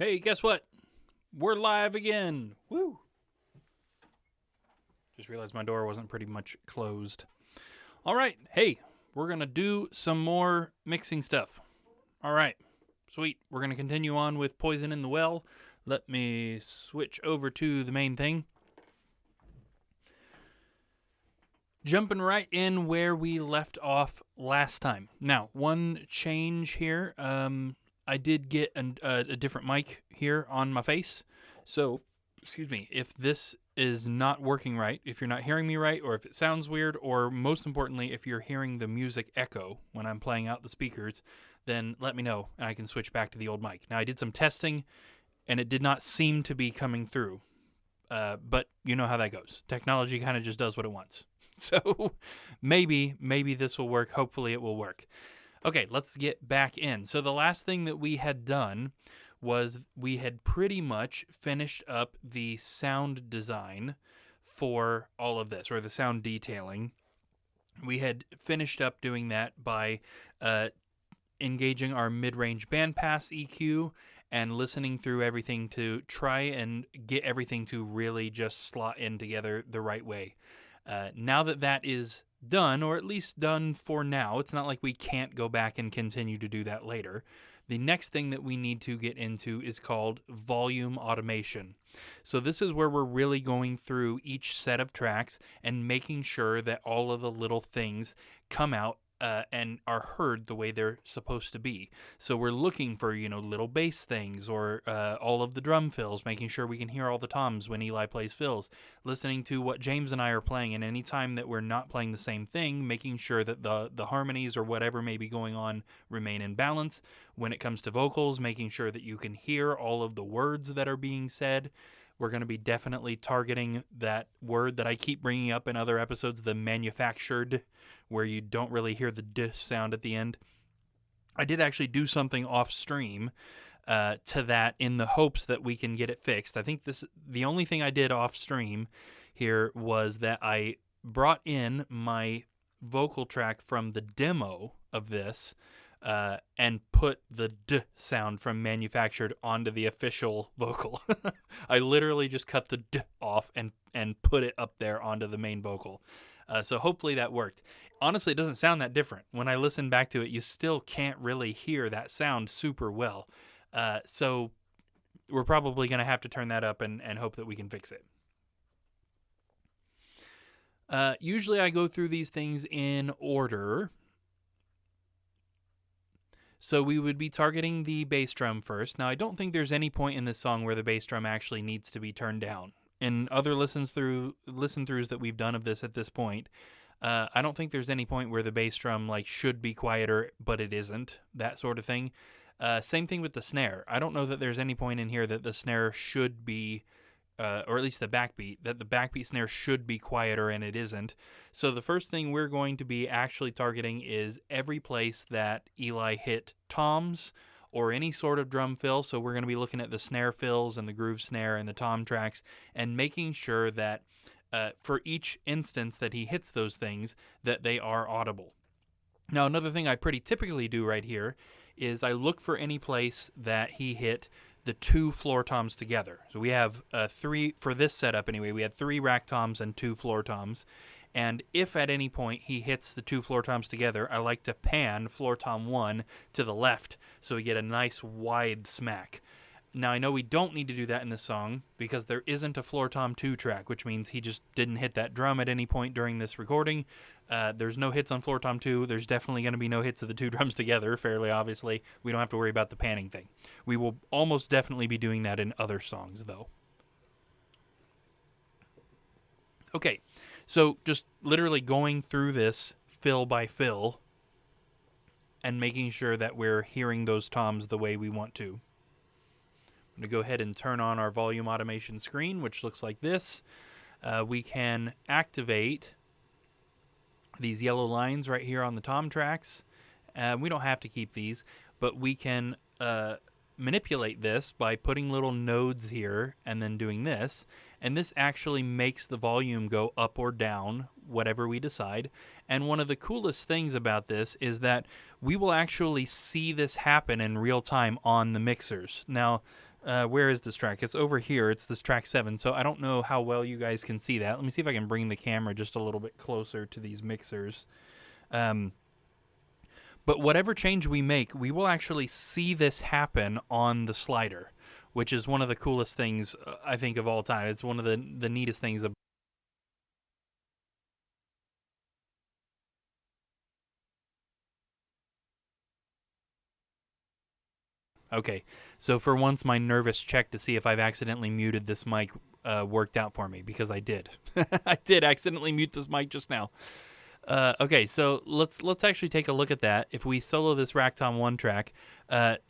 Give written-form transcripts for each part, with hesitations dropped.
Hey, guess what? We're live again. Woo! Just realized my door wasn't pretty much closed. All right. Hey, we're going to do some more mixing stuff. All right. Sweet. We're going to continue on with Poison in the Well. Let me switch over to the main thing. Jumping right in where we left off last time. Now, one change here. I did get a different mic here on my face. So, excuse me, if this is not working right, if you're not hearing me right, or if it sounds weird, or most importantly, if you're hearing the music echo when I'm playing out the speakers, then let me know and I can switch back to the old mic. Now, I did some testing and it did not seem to be coming through. But you know how that goes. Technology kind of just does what it wants. So maybe this will work. Hopefully it will work. Okay, let's get back in. So the last thing that we had done was we had pretty much finished up the sound design for all of this, or the sound detailing. We had finished up doing that by engaging our mid-range bandpass EQ and listening through everything to try and get everything to really just slot in together the right way. Now that is done, or at least done for now, it's not like we can't go back and continue to do that later. The next thing that we need to get into is called volume automation. So this is where we're really going through each set of tracks and making sure that all of the little things come out and are heard the way they're supposed to be. So we're looking for, little bass things or all of the drum fills, making sure we can hear all the toms when Eli plays fills, listening to what James and I are playing, and any time that we're not playing the same thing, making sure that the harmonies or whatever may be going on remain in balance. When it comes to vocals, making sure that you can hear all of the words that are being said. We're going to be definitely targeting that word that I keep bringing up in other episodes, the manufactured, where you don't really hear the d sound at the end. I did actually do something off stream to that in the hopes that we can get it fixed. I think the only thing I did off stream here was that I brought in my vocal track from the demo of this and put the d sound from manufactured onto the official vocal. I literally just cut the d off and put it up there onto the main vocal. So hopefully that worked. Honestly, it doesn't sound that different. When I listen back to it, you still can't really hear that sound super well. So we're probably going to have to turn that up and hope that we can fix it. Usually I go through these things in order. So we would be targeting the bass drum first. Now, I don't think there's any point in this song where the bass drum actually needs to be turned down. In other listen-throughs that we've done of this at this point, I don't think there's any point where the bass drum should be quieter, but it isn't, that sort of thing. Same thing with the snare. I don't know that there's any point in here that the snare should be, or at least the backbeat, that the backbeat snare should be quieter, and it isn't. So the first thing we're going to be actually targeting is every place that Eli hit toms or any sort of drum fill. So we're going to be looking at the snare fills and the groove snare and the tom tracks and making sure that for each instance that he hits those things, that they are audible. Now, another thing I pretty typically do right here is I look for any place that he hit the two floor toms together. So we have three, for this setup anyway, we had 3 rack toms and 2 floor toms. And if at any point he hits the 2 floor toms together, I like to pan floor tom 1 to the left so we get a nice wide smack. Now, I know we don't need to do that in this song because there isn't a floor tom 2 track, which means he just didn't hit that drum at any point during this recording. There's no hits on floor tom 2. There's definitely going to be no hits of the 2 drums together, fairly obviously. We don't have to worry about the panning thing. We will almost definitely be doing that in other songs, though. Okay, so just literally going through this fill by fill and making sure that we're hearing those toms the way we want to. I'm going to go ahead and turn on our volume automation screen, which looks like this. We can activate these yellow lines right here on the tom tracks. We don't have to keep these, but we can manipulate this by putting little nodes here and then doing this. And this actually makes the volume go up or down, whatever we decide. And one of the coolest things about this is that we will actually see this happen in real time on the mixers. Now, Where is this track? It's over here. It's this track 7. So I don't know how well you guys can see that. Let me see if I can bring the camera just a little bit closer to these mixers. But whatever change we make, we will actually see this happen on the slider, which is one of the coolest things, I think, of all time. It's one of the neatest things. Okay, so for once, my nervous check to see if I've accidentally muted this mic worked out for me, because I did. I did accidentally mute this mic just now. Okay, so let's actually take a look at that. If we solo this Ragtime 1 track,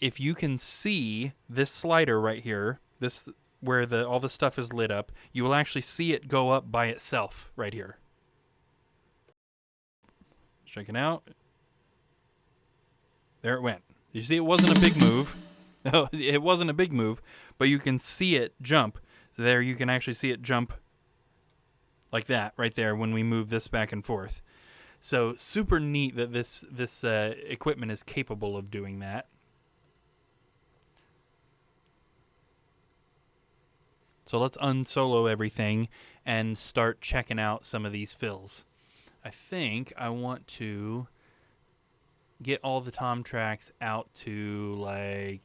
if you can see this slider right here, this where all the stuff is lit up, you will actually see it go up by itself right here. Check it out. There it went. You see, it wasn't a big move. No, it wasn't a big move, but you can see it jump. So there you can actually see it jump like that right there when we move this back and forth. So super neat that this equipment is capable of doing that. So let's unsolo everything and start checking out some of these fills. I think I want to get all the tom tracks out to like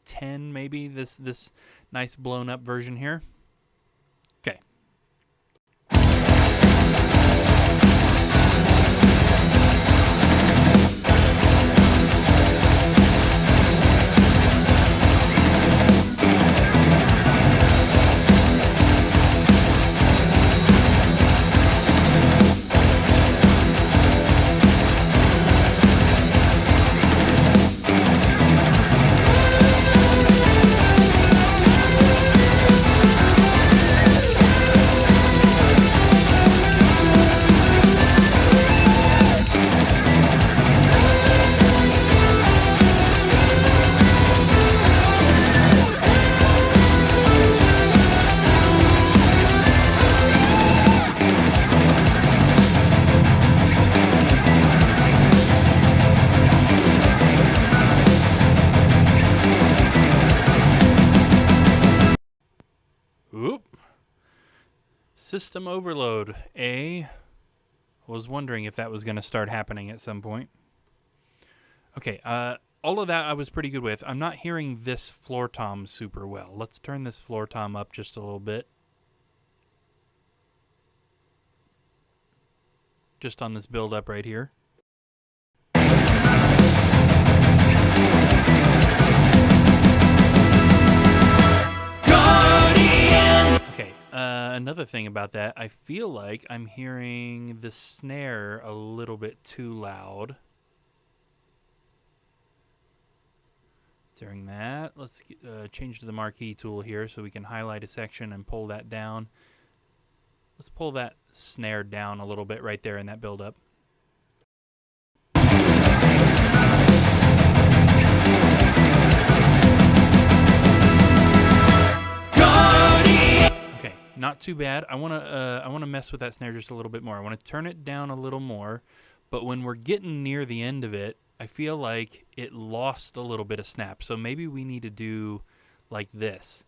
10 maybe, this nice blown up version here. Okay. System overload. I was wondering if that was going to start happening at some point. Okay, all of that I was pretty good with. I'm not hearing this floor tom super well. Let's turn this floor tom up just a little bit. Just on this build up right here. Okay, another thing about that, I feel like I'm hearing the snare a little bit too loud. During that, let's change to the marquee tool here so we can highlight a section and pull that down. Let's pull that snare down a little bit right there in that build-up. Okay, not too bad. I wanna mess with that snare just a little bit more. I want to turn it down a little more, but when we're getting near the end of it, I feel like it lost a little bit of snap. So maybe we need to do like this.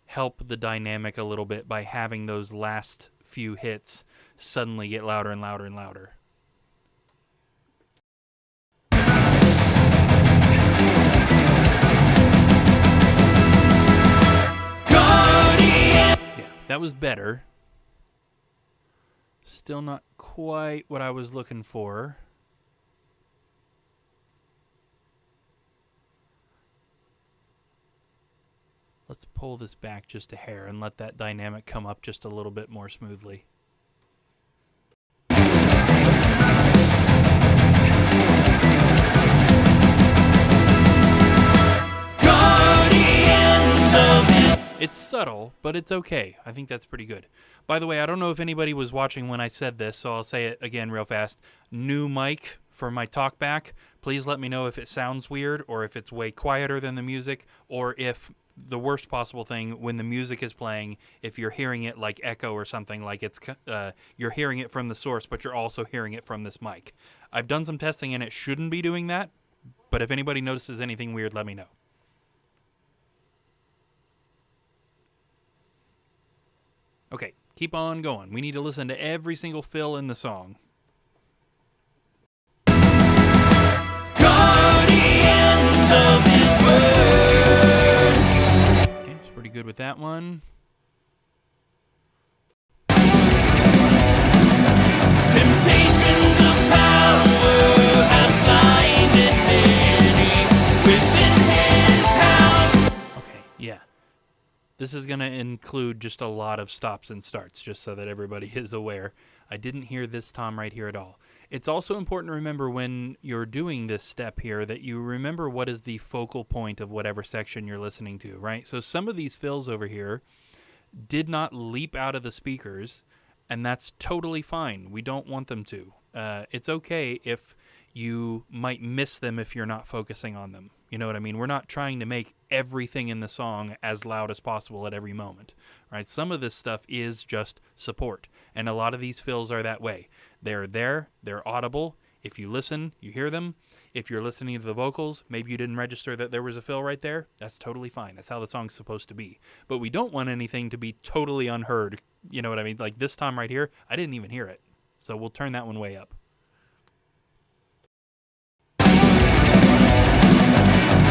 Help the dynamic a little bit by having those last few hits suddenly get louder and louder and louder. Yeah, that was better. Still not quite what I was looking for. Let's pull this back just a hair and let that dynamic come up just a little bit more smoothly. It's subtle, but it's okay. I think that's pretty good. By the way, I don't know if anybody was watching when I said this, so I'll say it again real fast. New mic for my talkback. Please let me know if it sounds weird or if it's way quieter than the music, or if the worst possible thing, when the music is playing, if you're hearing it like echo or something, like it's you're hearing it from the source, but you're also hearing it from this mic. I've done some testing and it shouldn't be doing that, but if anybody notices anything weird, let me know. Okay, keep on going. We need to listen to every single fill in the song. Guardians of His Word. Okay, it's pretty good with that one. Temptations of power have blinded many within His house. Okay, yeah. This is going to include just a lot of stops and starts, just so that everybody is aware. I didn't hear this tom right here at all. It's also important to remember when you're doing this step here that you remember what is the focal point of whatever section you're listening to, right? So some of these fills over here did not leap out of the speakers, and that's totally fine. We don't want them to. It's okay if you might miss them if you're not focusing on them. You know what I mean? We're not trying to make everything in the song as loud as possible at every moment, right? Some of this stuff is just support, and a lot of these fills are that way. They're there, they're audible. If you listen, you hear them. If you're listening to the vocals, maybe you didn't register that there was a fill right there. That's totally fine. That's how the song's supposed to be. But we don't want anything to be totally unheard. You know what I mean? Like this tom right here, I didn't even hear it. So we'll turn that one way up.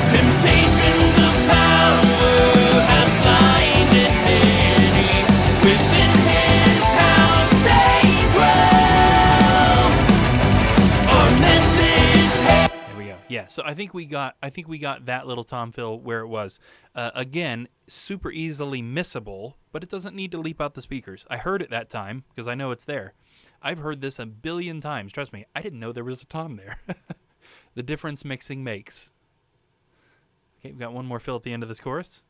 Temptations of power have blinded many. Within His house they dwell. Our message. There we go. Yeah. So I think we got that little tom fill where it was. Again, super easily missable, but it doesn't need to leap out the speakers. I heard it that time because I know it's there. I've heard this a billion times. Trust me, I didn't know there was a tom there. The difference mixing makes. Okay, we've got one more fill at the end of this chorus.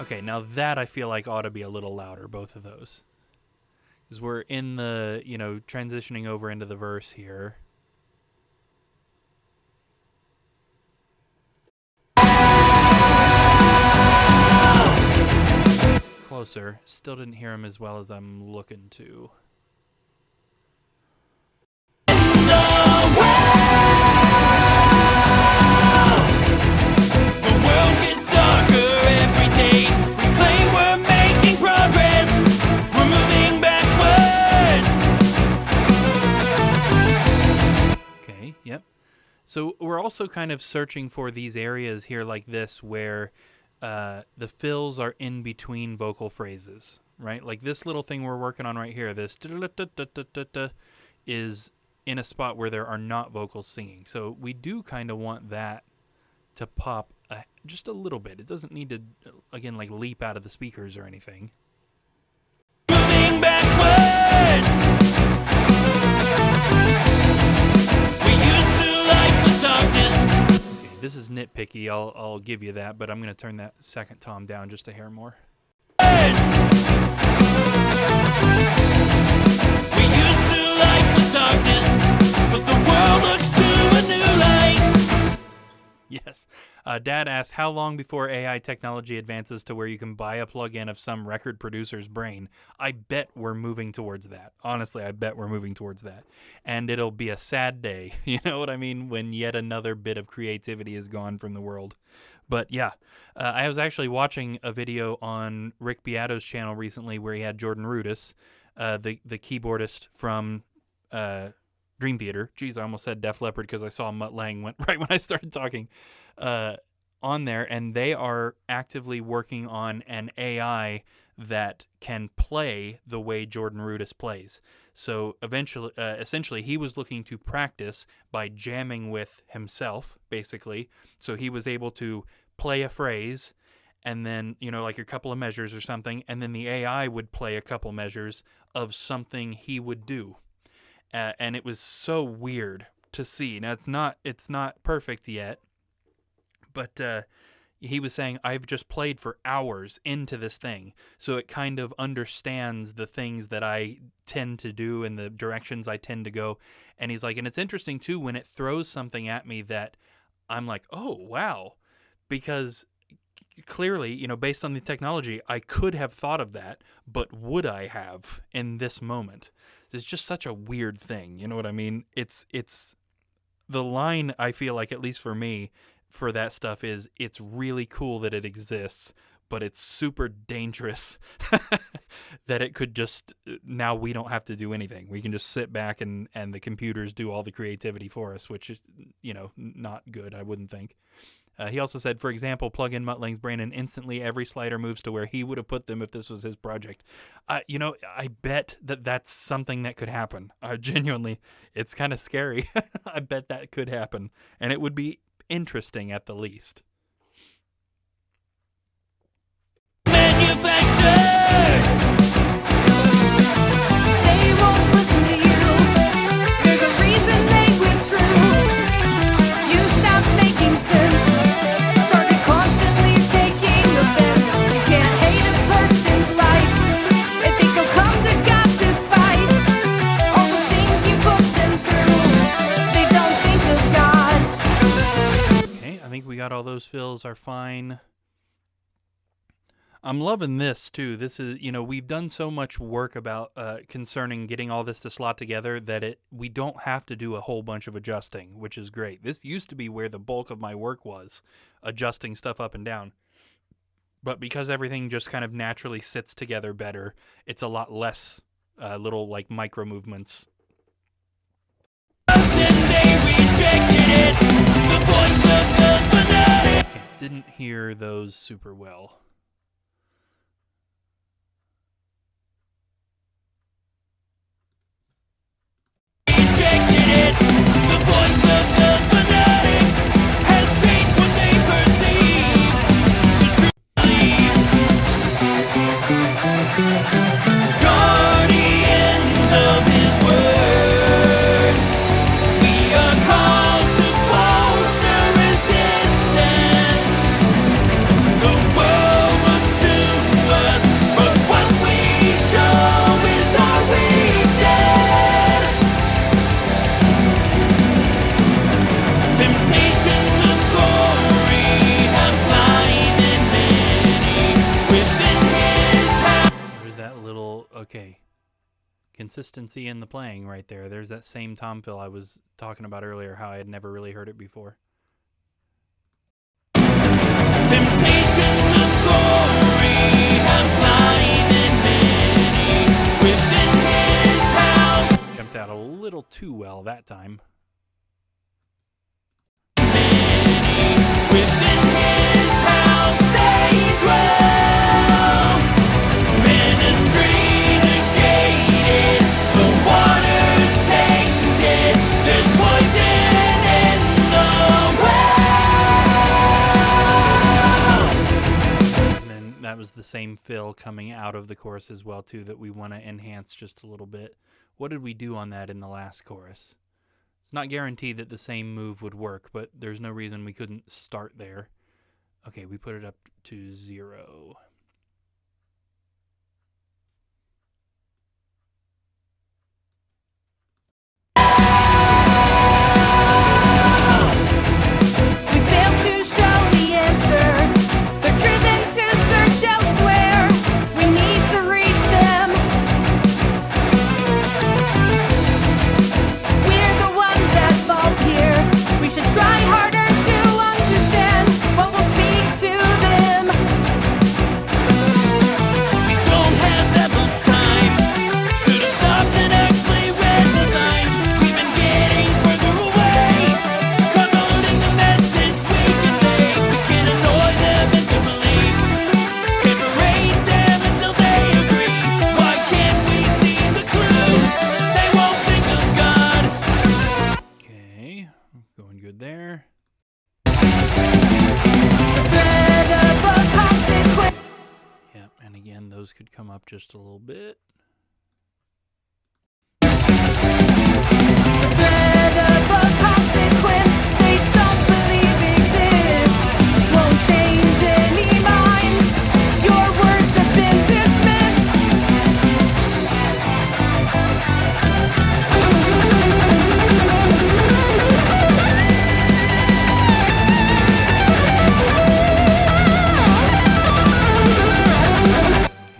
Okay, now that I feel like ought to be a little louder, both of those. Because we're in the, transitioning over into the verse here. Closer. Still didn't hear him as well as I'm looking to. Yep. So we're also kind of searching for these areas here like this where the fills are in between vocal phrases, right? Like this little thing we're working on right here, this is in a spot where there are not vocals singing. So we do kind of want that to pop just a little bit. It doesn't need to, again, like leap out of the speakers or anything. Moving backwards. Okay, this is nitpicky, I'll give you that, but I'm going to turn that second tom down just a hair more. We used to like the darkness, but the world looks to a new light. Yes. Dad asked, how long before AI technology advances to where you can buy a plug-in of some record producer's brain? I bet we're moving towards that. Honestly, I bet we're moving towards that. And it'll be a sad day, you know what I mean, when yet another bit of creativity is gone from the world. But yeah, I was actually watching a video on Rick Beato's channel recently where he had Jordan Rudess, the keyboardist from Dream Theater. Geez, I almost said Def Leppard because I saw Mutt Lange went right when I started talking on there, and they are actively working on an AI that can play the way Jordan Rudess plays. So eventually, essentially, he was looking to practice by jamming with himself, basically. So he was able to play a phrase, and then, like a couple of measures or something, and then the AI would play a couple measures of something he would do. And it was so weird to see. Now, it's not perfect yet, but he was saying, I've just played for hours into this thing, so it kind of understands the things that I tend to do and the directions I tend to go. And he's like, and it's interesting, too, when it throws something at me that I'm like, oh, wow, because clearly, based on the technology, I could have thought of that, but would I have in this moment? It's just such a weird thing, you know what I mean? It's the line, I feel like, at least for me, for that stuff is it's really cool that it exists, but it's super dangerous that it could just, now we don't have to do anything. We can just sit back and the computers do all the creativity for us, which is, not good, I wouldn't think. He also said, for example, plug in Muttling's brain and instantly every slider moves to where he would have put them if this was his project. I bet that that's something that could happen. Genuinely, it's kind of scary. I bet that could happen. And it would be interesting at the least. They won't listen to you. There's a reason they withdrew. You stopped making sense. Started constantly taking offense. You can't hate a person's life if they will come to God despite all the things you put them through. They don't think of God. Okay, I think we got all those fills are fine. I'm loving this too. This is, we've done so much work about concerning getting all this to slot together that we don't have to do a whole bunch of adjusting, which is great. This used to be where the bulk of my work was, adjusting stuff up and down. But because everything just kind of naturally sits together better, it's a lot less little like micro movements. Okay, didn't hear those super well. Okay, consistency in the playing right there. There's that same tom fill I was talking about earlier, how I had never really heard it before. Temptations of glory have blinded many within his house. Jumped out a little too well that time. Many within his house they dwell. Ministry negated, the waters tainted, there's poison in the well. And then that was the same fill coming out of the chorus as well too that we want to enhance just a little bit. What did we do on that in the last chorus? It's not guaranteed that the same move would work, but there's no reason we couldn't start there. Okay, we put it up to 0. We fail to show the answer. They're driven to search elsewhere. We need to reach them. We're the ones at fault here. We should try harder to understand what will speak to them. We don't have that much time. Should have stopped and actually read the signs. We've been getting further away. Promoting the message we convey. We can annoy them into belief. Can berate them until they agree. Why can't we see the clues? They won't think of God. Okay, going good there. The threat of a consequence. Yeah, and again, those could come up just a little bit. The threat of a consequence they don't believe exists. Won't change any minds. Your words have been dismissed.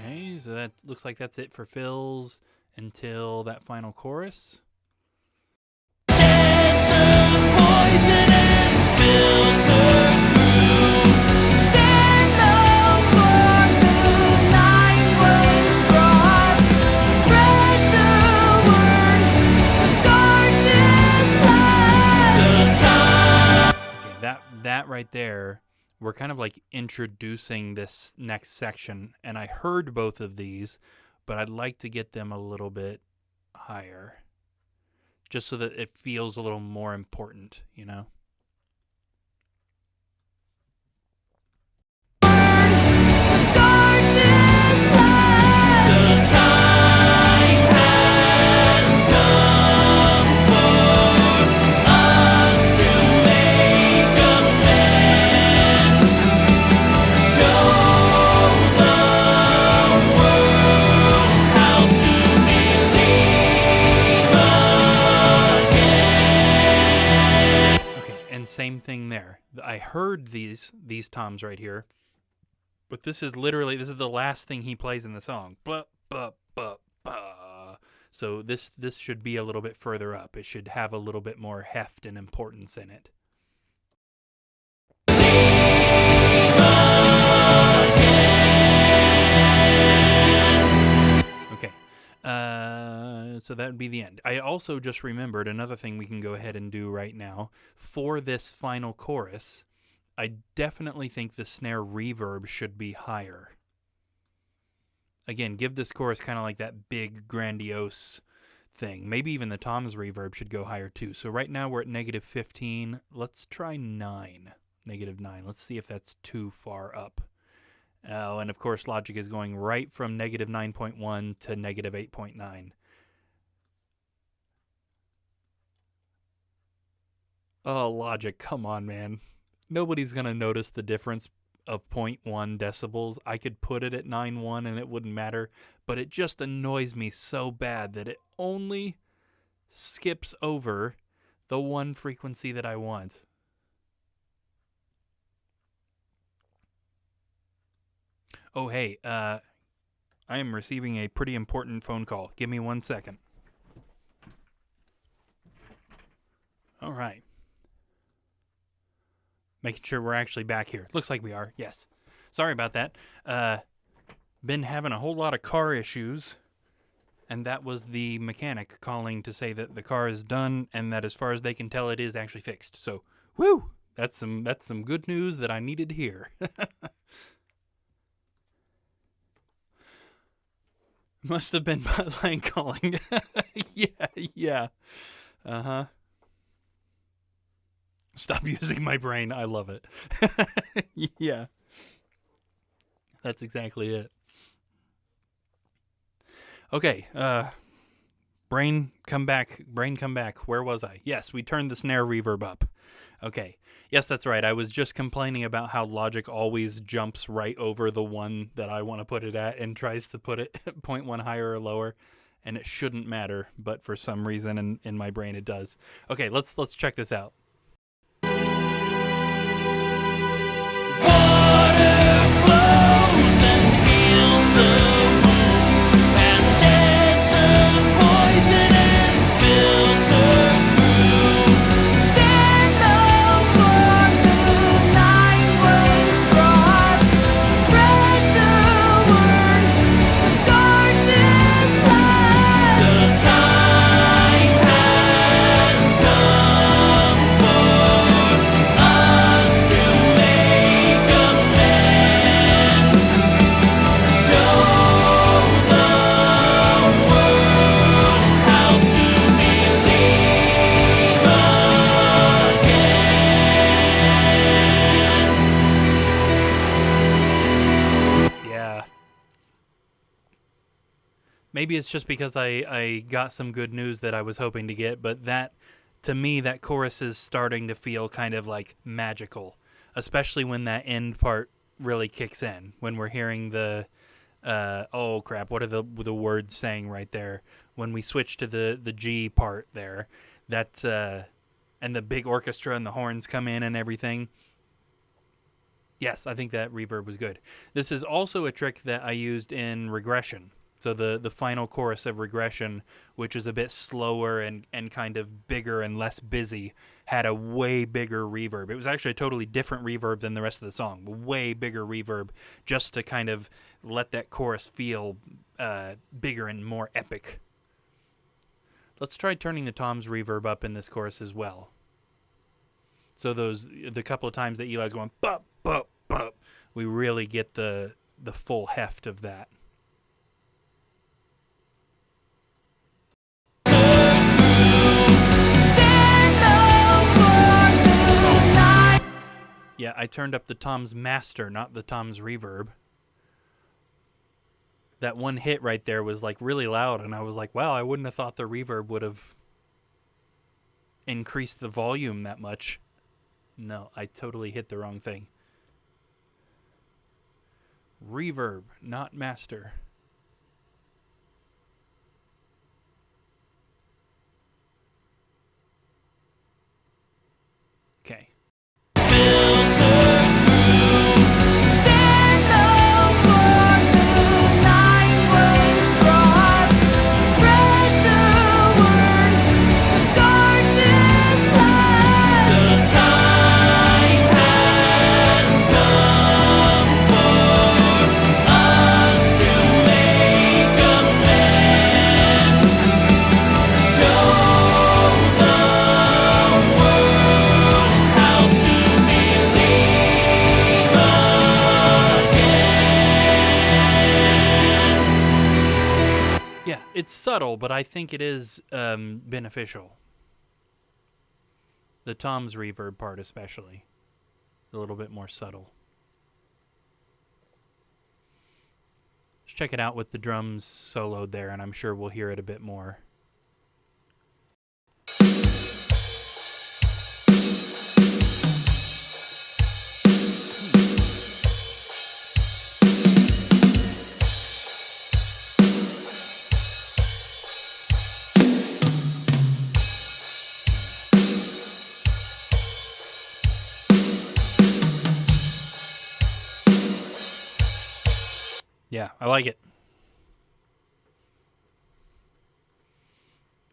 Okay, so that looks like that's it for fills until that final chorus. Get the poisonous filter. that right there, we're kind of like introducing this next section, and I heard both of these, but I'd like to get them a little bit higher, just so that it feels a little more important, you know? The time has come for us to make amends. Show the world how to believe again. Okay, and same thing there. I heard these toms right here, but this is the last thing he plays in the song. Blah, blah, blah, blah. So this should be a little bit further up. It should have a little bit more heft and importance in it. Okay. So that would be the end. I also just remembered another thing we can go ahead and do right now. For this final chorus, I definitely think the snare reverb should be higher. Again, give this chorus kind of like that big, grandiose thing. Maybe even the tom's reverb should go higher too. So right now we're at -15. Let's try 9. -9. Let's see if that's too far up. Oh, and of course Logic is going right from -9.1 to -8.9. Oh, Logic, come on, man. Nobody's going to notice the difference of 0.1 decibels. I could put it at 9.1 and it wouldn't matter, but it just annoys me so bad that it only skips over the one frequency that I want. Oh, hey, I am receiving a pretty important phone call. Give me 1 second. All right. Making sure we're actually back here. Looks like we are, yes. Sorry about that. Been having a whole lot of car issues, and that was the mechanic calling to say that the car is done and that as far as they can tell it is actually fixed. So, woo! That's some good news that I needed to hear. Must have been Buttline calling. Yeah. Uh-huh. Stop using my brain. I love it. Yeah. That's exactly it. Okay. Brain, come back. Brain, come back. Where was I? Yes, we turned the snare reverb up. Okay. Yes, that's right. I was just complaining about how Logic always jumps right over the one that I want to put it at and tries to put it 0.1 higher or lower. And it shouldn't matter, but for some reason in my brain it does. Okay, let's check this out. Water flows and heals the wounds. Past death, the poison is filtered through. Stand no more, the line was crossed. Spread the word, the darkness lies. The time has come for us to make amends. Show the world how to believe again. Yeah. Maybe it's just because I got some good news that I was hoping to get, but that, to me, that chorus is starting to feel kind of like magical, especially when that end part really kicks in, when we're hearing the, oh crap, what are the words saying right there? When we switch to the G part there, that, and the big orchestra and the horns come in and everything. Yes, I think that reverb was good. This is also a trick that I used in Regression. So the final chorus of Regression, which is a bit slower and kind of bigger and less busy, had a way bigger reverb. It was actually a totally different reverb than the rest of the song. Way bigger reverb, just to kind of let that chorus feel bigger and more epic. Let's try turning the tom's reverb up in this chorus as well. So the couple of times that Eli's going bup bup bup, we really get the full heft of that. Yeah, I turned up the Tom's master, not the Tom's reverb. That one hit right there was like really loud, and I was like, wow, I wouldn't have thought the reverb would have increased the volume that much. No, I totally hit the wrong thing. Reverb, not master. Okay. It's subtle, but I think it is beneficial. The Tom's reverb part especially. A little bit more subtle. Let's check it out with the drums soloed there, and I'm sure we'll hear it a bit more. Yeah, I like it.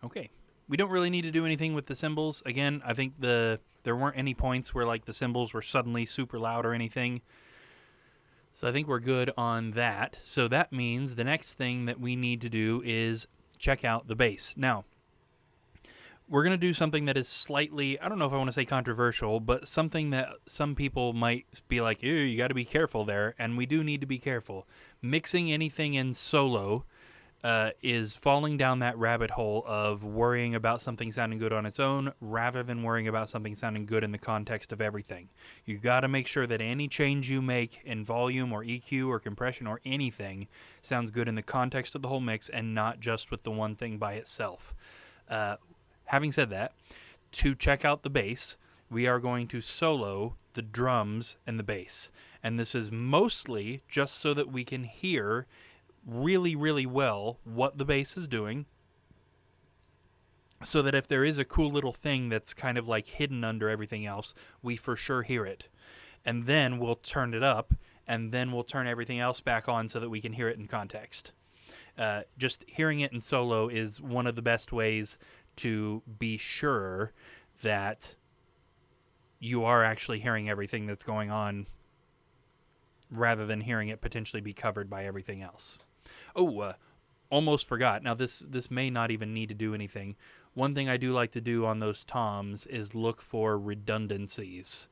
Okay. We don't really need to do anything with the cymbals. Again, I think there weren't any points where like the cymbals were suddenly super loud or anything. So I think we're good on that. So that means the next thing that we need to do is check out the bass. Now, we're going to do something that is slightly, I don't know if I want to say controversial, but something that some people might be like, ew, you got to be careful there, and we do need to be careful. Mixing anything in solo is falling down that rabbit hole of worrying about something sounding good on its own rather than worrying about something sounding good in the context of everything. You got to make sure that any change you make in volume or EQ or compression or anything sounds good in the context of the whole mix and not just with the one thing by itself. Having said that, to check out the bass, we are going to solo the drums and the bass. And this is mostly just so that we can hear really, really well what the bass is doing, so that if there is a cool little thing that's kind of like hidden under everything else, we for sure hear it. And then we'll turn it up, and then we'll turn everything else back on so that we can hear it in context. Just hearing it in solo is one of the best ways to be sure that you are actually hearing everything that's going on rather than hearing it potentially be covered by everything else. Almost forgot. Now, this may not even need to do anything. One thing I do like to do on those toms is look for redundancies.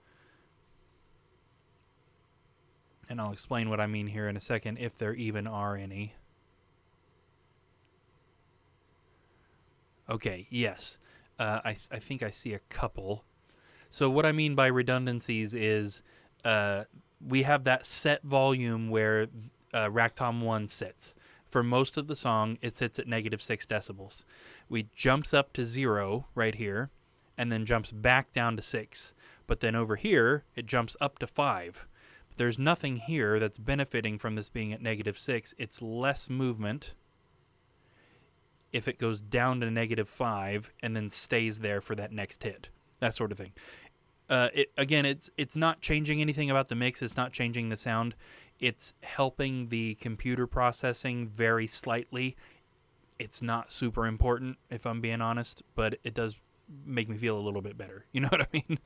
And I'll explain what I mean here in a second, if there even are any. Okay, yes. I think I see a couple. So what I mean by redundancies is we have that set volume where rack tom 1 sits. For most of the song, it sits at -6 decibels. We jumps up to 0 right here, and then jumps back down to 6. But then over here, it jumps up to 5. There's nothing here that's benefiting from this being at -6. It's less movement if it goes down to -5 and then stays there for that next hit. That sort of thing. It's not changing anything about the mix. It's not changing the sound. It's helping the computer processing very slightly. It's not super important, if I'm being honest, but it does make me feel a little bit better. You know what I mean?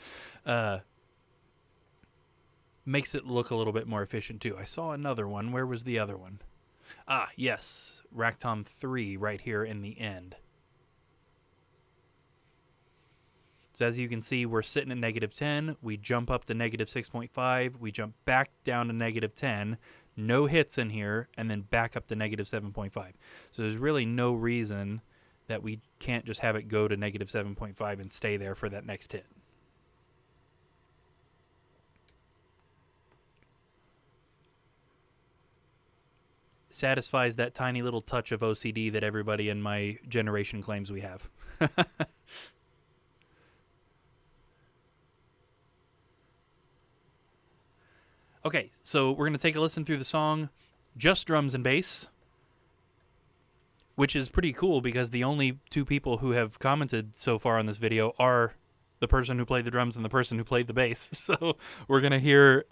Makes it look a little bit more efficient, too. I saw another one. Where was the other one? Ah, yes. Rack tom 3 right here in the end. So as you can see, we're sitting at negative 10. We jump up to negative 6.5. We jump back down to negative 10. No hits in here, and then back up to negative 7.5. So there's really no reason that we can't just have it go to negative 7.5 and stay there for that next hit. Satisfies that tiny little touch of OCD that everybody in my generation claims we have. Okay, so we're going to take a listen through the song, just drums and bass, which is pretty cool because the only two people who have commented so far on this video are the person who played the drums and the person who played the bass. So we're going to hear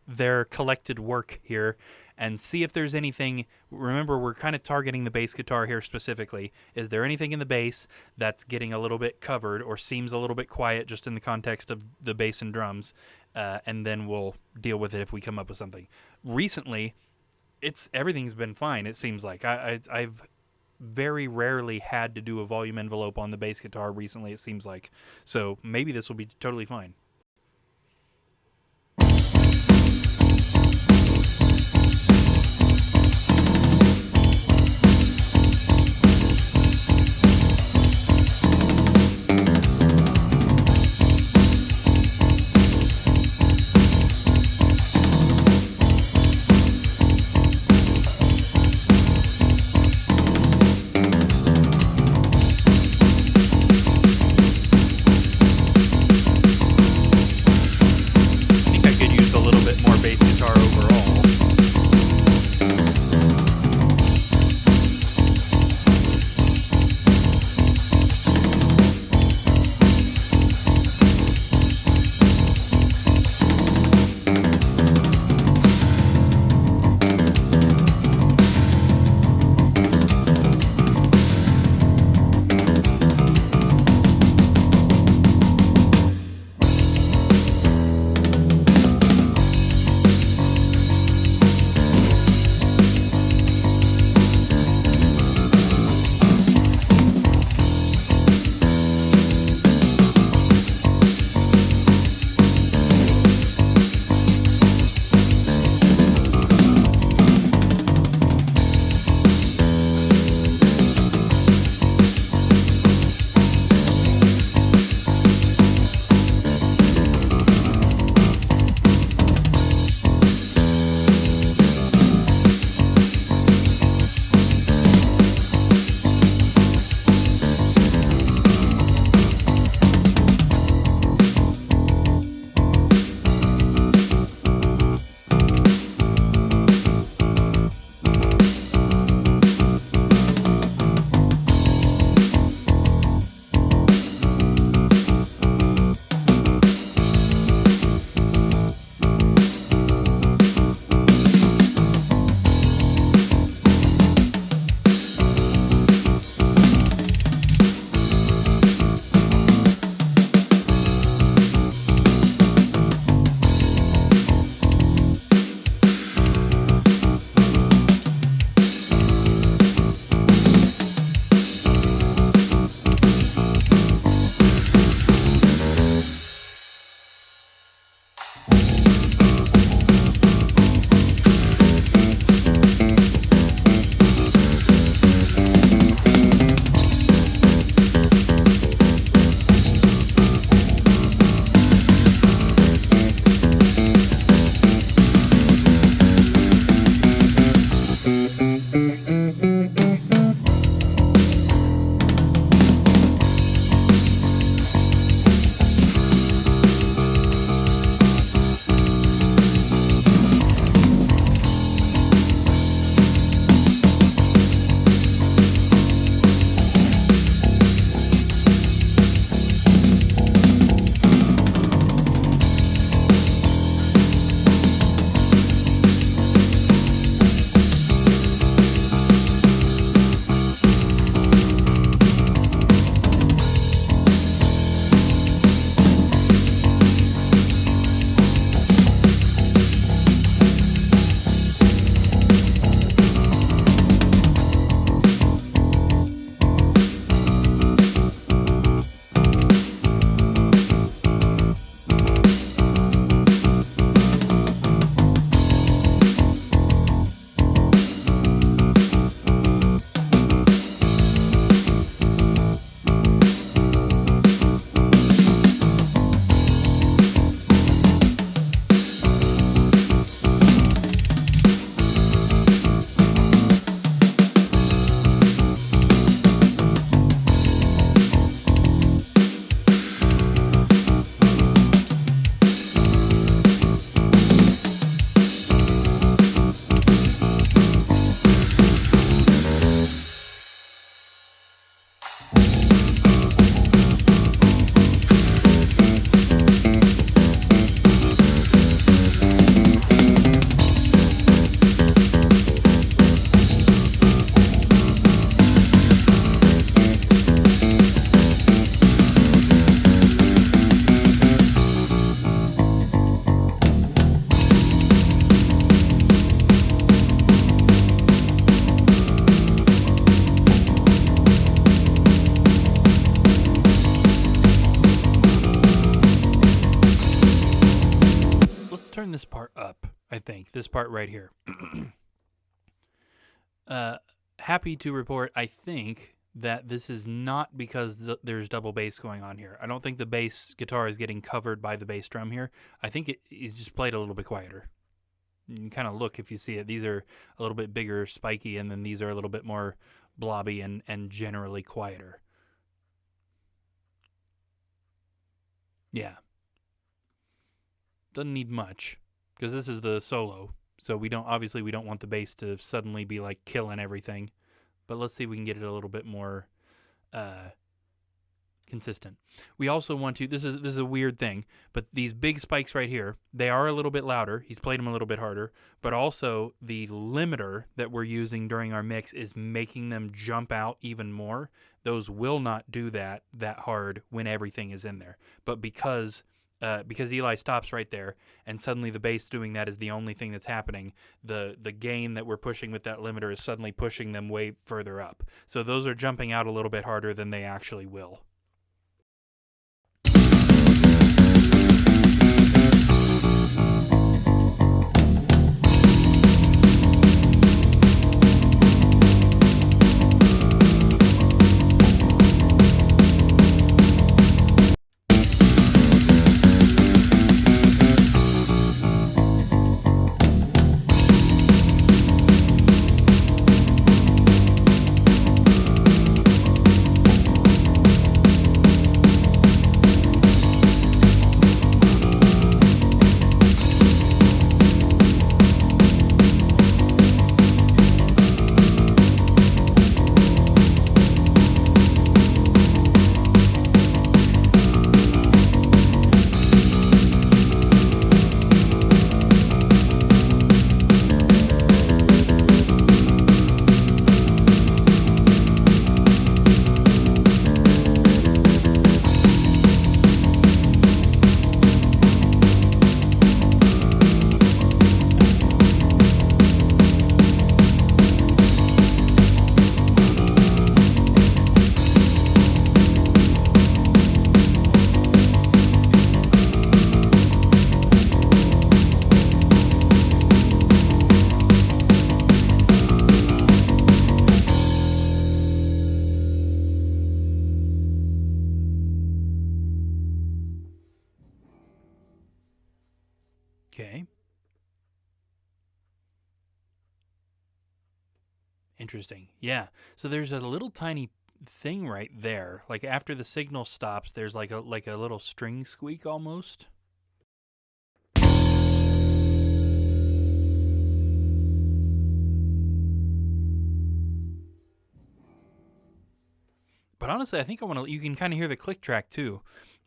their collected work here and see if there's anything. Remember, we're kind of targeting the bass guitar here specifically. Is there anything in the bass that's getting a little bit covered or seems a little bit quiet just in the context of the bass and drums? And then we'll deal with it if we come up with something. Recently, everything's been fine, it seems like. I've very rarely had to do a volume envelope on the bass guitar recently, it seems like. So maybe this will be totally fine. turn this part up, I think. This part right here. Happy to report, I think, that this is not because there's double bass going on here. I don't think the bass guitar is getting covered by the bass drum here. I think he's just played a little bit quieter. You can kind of look if you see it. These are a little bit bigger, spiky, and then these are a little bit more blobby and generally quieter. Yeah. Doesn't need much, because this is the solo. So we don't want the bass to suddenly be like killing everything. But let's see if we can get it a little bit more consistent. We also want to, this is a weird thing, but these big spikes right here, they are a little bit louder. He's played them a little bit harder, but also the limiter that we're using during our mix is making them jump out even more. Those will not do that hard when everything is in there. But because Eli stops right there, and suddenly the bass doing that is the only thing that's happening, the gain that we're pushing with that limiter is suddenly pushing them way further up. So those are jumping out a little bit harder than they actually will. Okay. Interesting. Yeah. So there's a little tiny thing right there. Like after the signal stops, there's like a little string squeak almost. But honestly, I think I want to. You can kind of hear the click track too.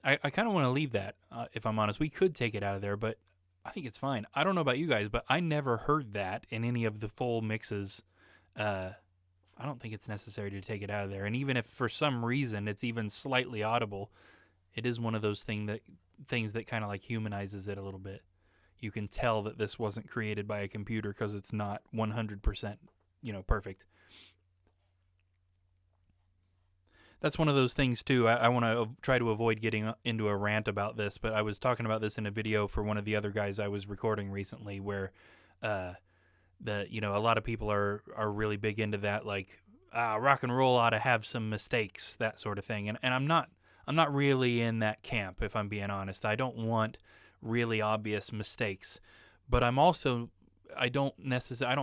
I kind of want to leave that. If I'm honest, we could take it out of there, but I think it's fine. I don't know about you guys, but I never heard that in any of the full mixes. I don't think it's necessary to take it out of there. And even if for some reason it's even slightly audible, it is one of those things that kind of like humanizes it a little bit. You can tell that this wasn't created by a computer because it's not 100%, perfect. That's one of those things too. I want to try to avoid getting into a rant about this, but I was talking about this in a video for one of the other guys I was recording recently, where a lot of people are really big into that, like rock and roll ought to have some mistakes, that sort of thing. And I'm not really in that camp, if I'm being honest. I don't want really obvious mistakes, but I don't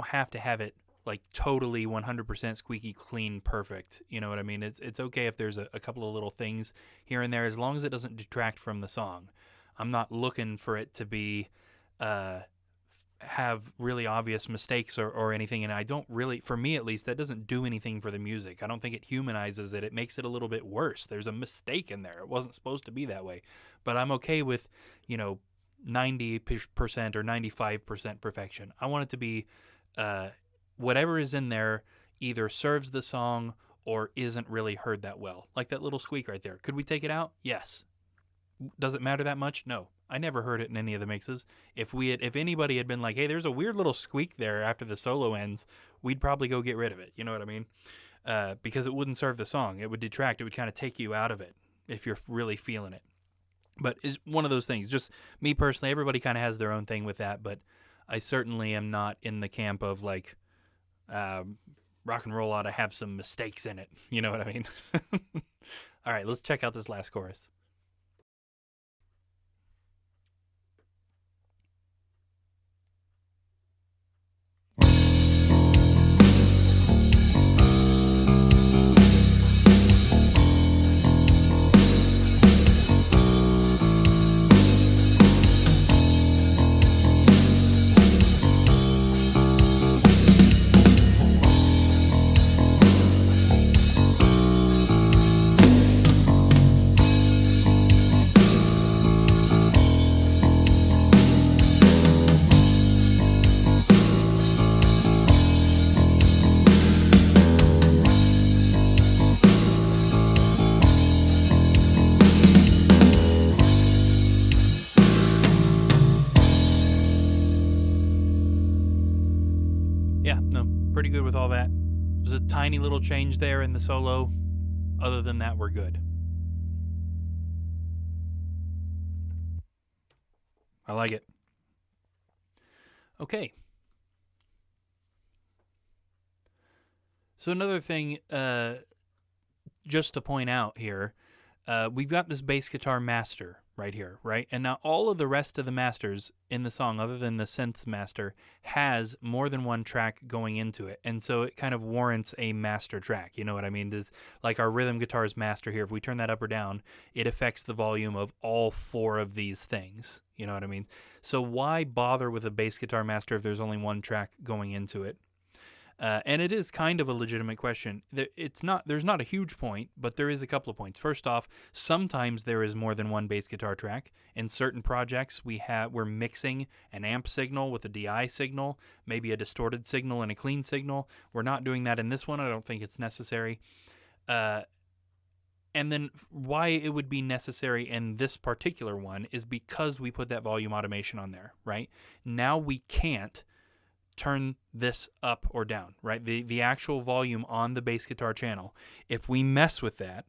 have to have it like totally 100% squeaky clean perfect. You know what I mean? It's okay if there's a couple of little things here and there, as long as it doesn't detract from the song. I'm not looking for it to be have really obvious mistakes or anything, and I don't really, for me at least, that doesn't do anything for the music. I don't think it humanizes it. It makes it a little bit worse. There's a mistake in there. It wasn't supposed to be that way. But I'm okay with 90% or 95% perfection. I want it to be whatever is in there either serves the song or isn't really heard that well. Like that little squeak right there. Could we take it out? Yes. Does it matter that much? No. I never heard it in any of the mixes. If anybody had been like, hey, there's a weird little squeak there after the solo ends, we'd probably go get rid of it. You know what I mean? Because it wouldn't serve the song. It would detract. It would kind of take you out of it if you're really feeling it. But it's one of those things. Just me personally, everybody kind of has their own thing with that, but I certainly am not in the camp of like rock and roll ought to have some mistakes in it. You know what I mean? All right, let's check out this last chorus. Yeah, no, pretty good with all that. There's a tiny little change there in the solo. Other than that, we're good. I like it. Okay. So another thing, just to point out here, we've got this bass guitar master right here, right? And now all of the rest of the masters in the song, other than the synth master, has more than one track going into it. And so it kind of warrants a master track. You know what I mean? There's, like our rhythm guitar's master here, if we turn that up or down, it affects the volume of all four of these things. You know what I mean? So why bother with a bass guitar master if there's only one track going into it? And it is kind of a legitimate question. There's not a huge point, but there is a couple of points. First off, sometimes there is more than one bass guitar track. In certain projects, we're mixing an amp signal with a DI signal, maybe a distorted signal and a clean signal. We're not doing that in this one. I don't think it's necessary. And then why it would be necessary in this particular one is because we put that volume automation on there, right? Now we can't turn this up or down, right? The actual volume on the bass guitar channel. If we mess with that,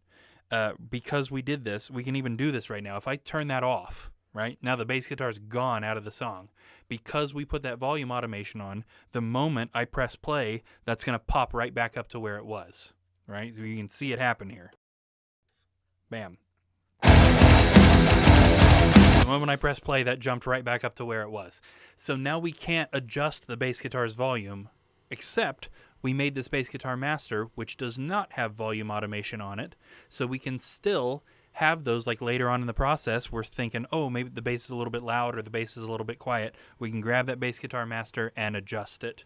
because we did this, we can even do this right now. If I turn that off, right? Now the bass guitar's gone out of the song. Because we put that volume automation on, the moment I press play, that's going to pop right back up to where it was, right? So you can see it happen here. Bam. The moment I press play, that jumped right back up to where it was. So now we can't adjust the bass guitar's volume, except we made this bass guitar master, which does not have volume automation on it. So we can still have those, like later on in the process, we're thinking, oh, maybe the bass is a little bit loud or the bass is a little bit quiet. We can grab that bass guitar master and adjust it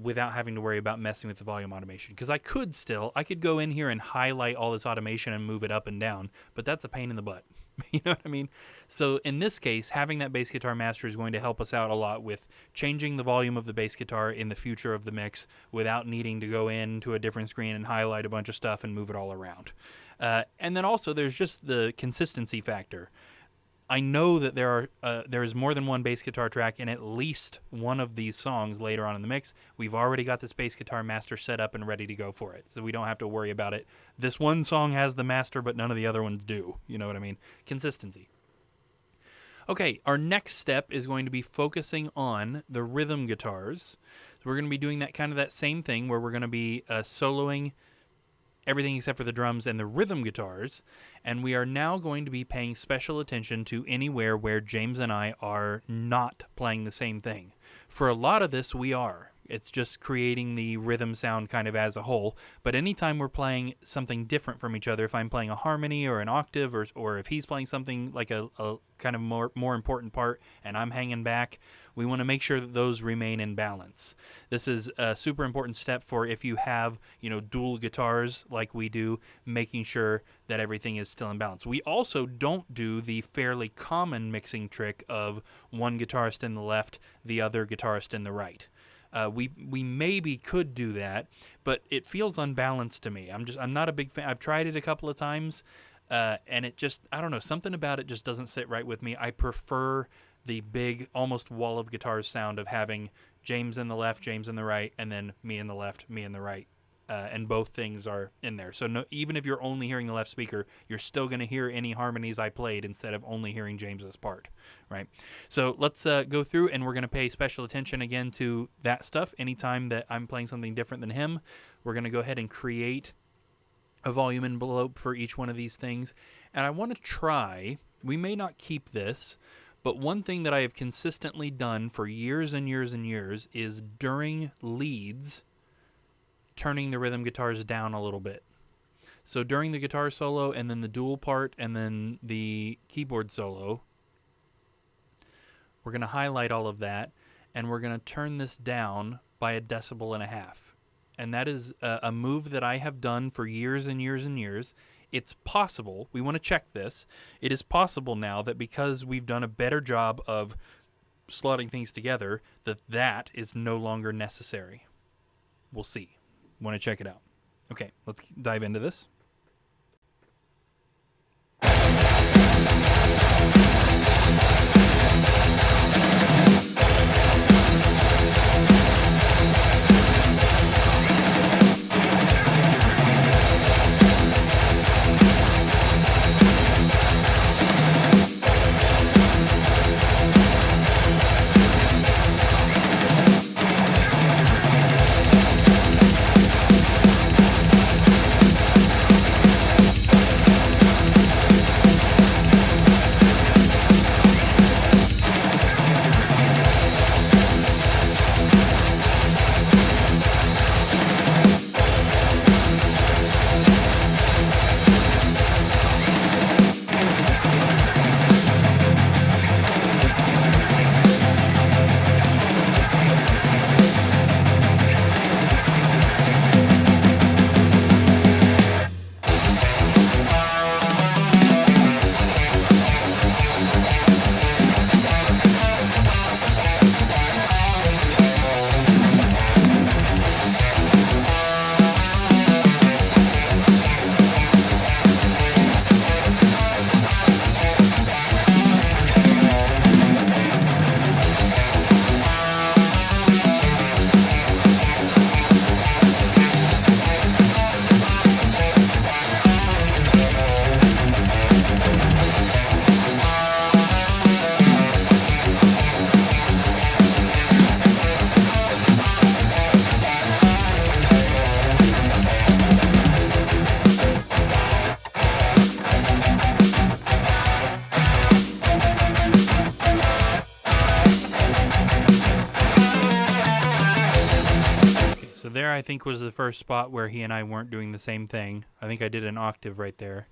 without having to worry about messing with the volume automation. Because I could go in here and highlight all this automation and move it up and down, but that's a pain in the butt. You know what I mean? So in this case, having that bass guitar master is going to help us out a lot with changing the volume of the bass guitar in the future of the mix without needing to go into a different screen and highlight a bunch of stuff and move it all around. And then also there's just the consistency factor. I know that there is more than one bass guitar track in at least one of these songs later on in the mix. We've already got this bass guitar master set up and ready to go for it, so we don't have to worry about it. This one song has the master, but none of the other ones do. You know what I mean? Consistency. Okay, our next step is going to be focusing on the rhythm guitars. So we're going to be doing that same thing where we're going to be soloing everything except for the drums and the rhythm guitars, and we are now going to be paying special attention to anywhere where James and I are not playing the same thing. For a lot of this, we are. It's just creating the rhythm sound kind of as a whole, but anytime we're playing something different from each other, if I'm playing a harmony or an octave, or if he's playing something like a kind of more important part and I'm hanging back, we want to make sure that those remain in balance. This is a super important step for if you have, dual guitars like we do, making sure that everything is still in balance. We also don't do the fairly common mixing trick of one guitarist in the left, the other guitarist in the right. We maybe could do that, but it feels unbalanced to me. I'm not a big fan. I've tried it a couple of times, and it just, I don't know, something about it just doesn't sit right with me. I prefer the big, almost wall of guitars sound of having James in the left, James in the right, and then me in the left, me in the right. and both things are in there. So no, even if you're only hearing the left speaker, you're still going to hear any harmonies I played instead of only hearing James's part, right? So let's go through, and we're going to pay special attention again to that stuff. Anytime that I'm playing something different than him, we're going to go ahead and create a volume envelope for each one of these things. And I want to try, we may not keep this, but one thing that I have consistently done for years and years and years is during leads, turning the rhythm guitars down a little bit. So during the guitar solo and then the dual part and then the keyboard solo, we're going to highlight all of that, and we're going to turn this down by 1.5 decibels. And that is a move that I have done for years and years and years. It's possible, we want to check this, it is possible now that because we've done a better job of slotting things together, that is no longer necessary. We'll see. Want to check it out. Okay, let's dive into this. There, I think, was the first spot where he and I weren't doing the same thing. I think I did an octave right there.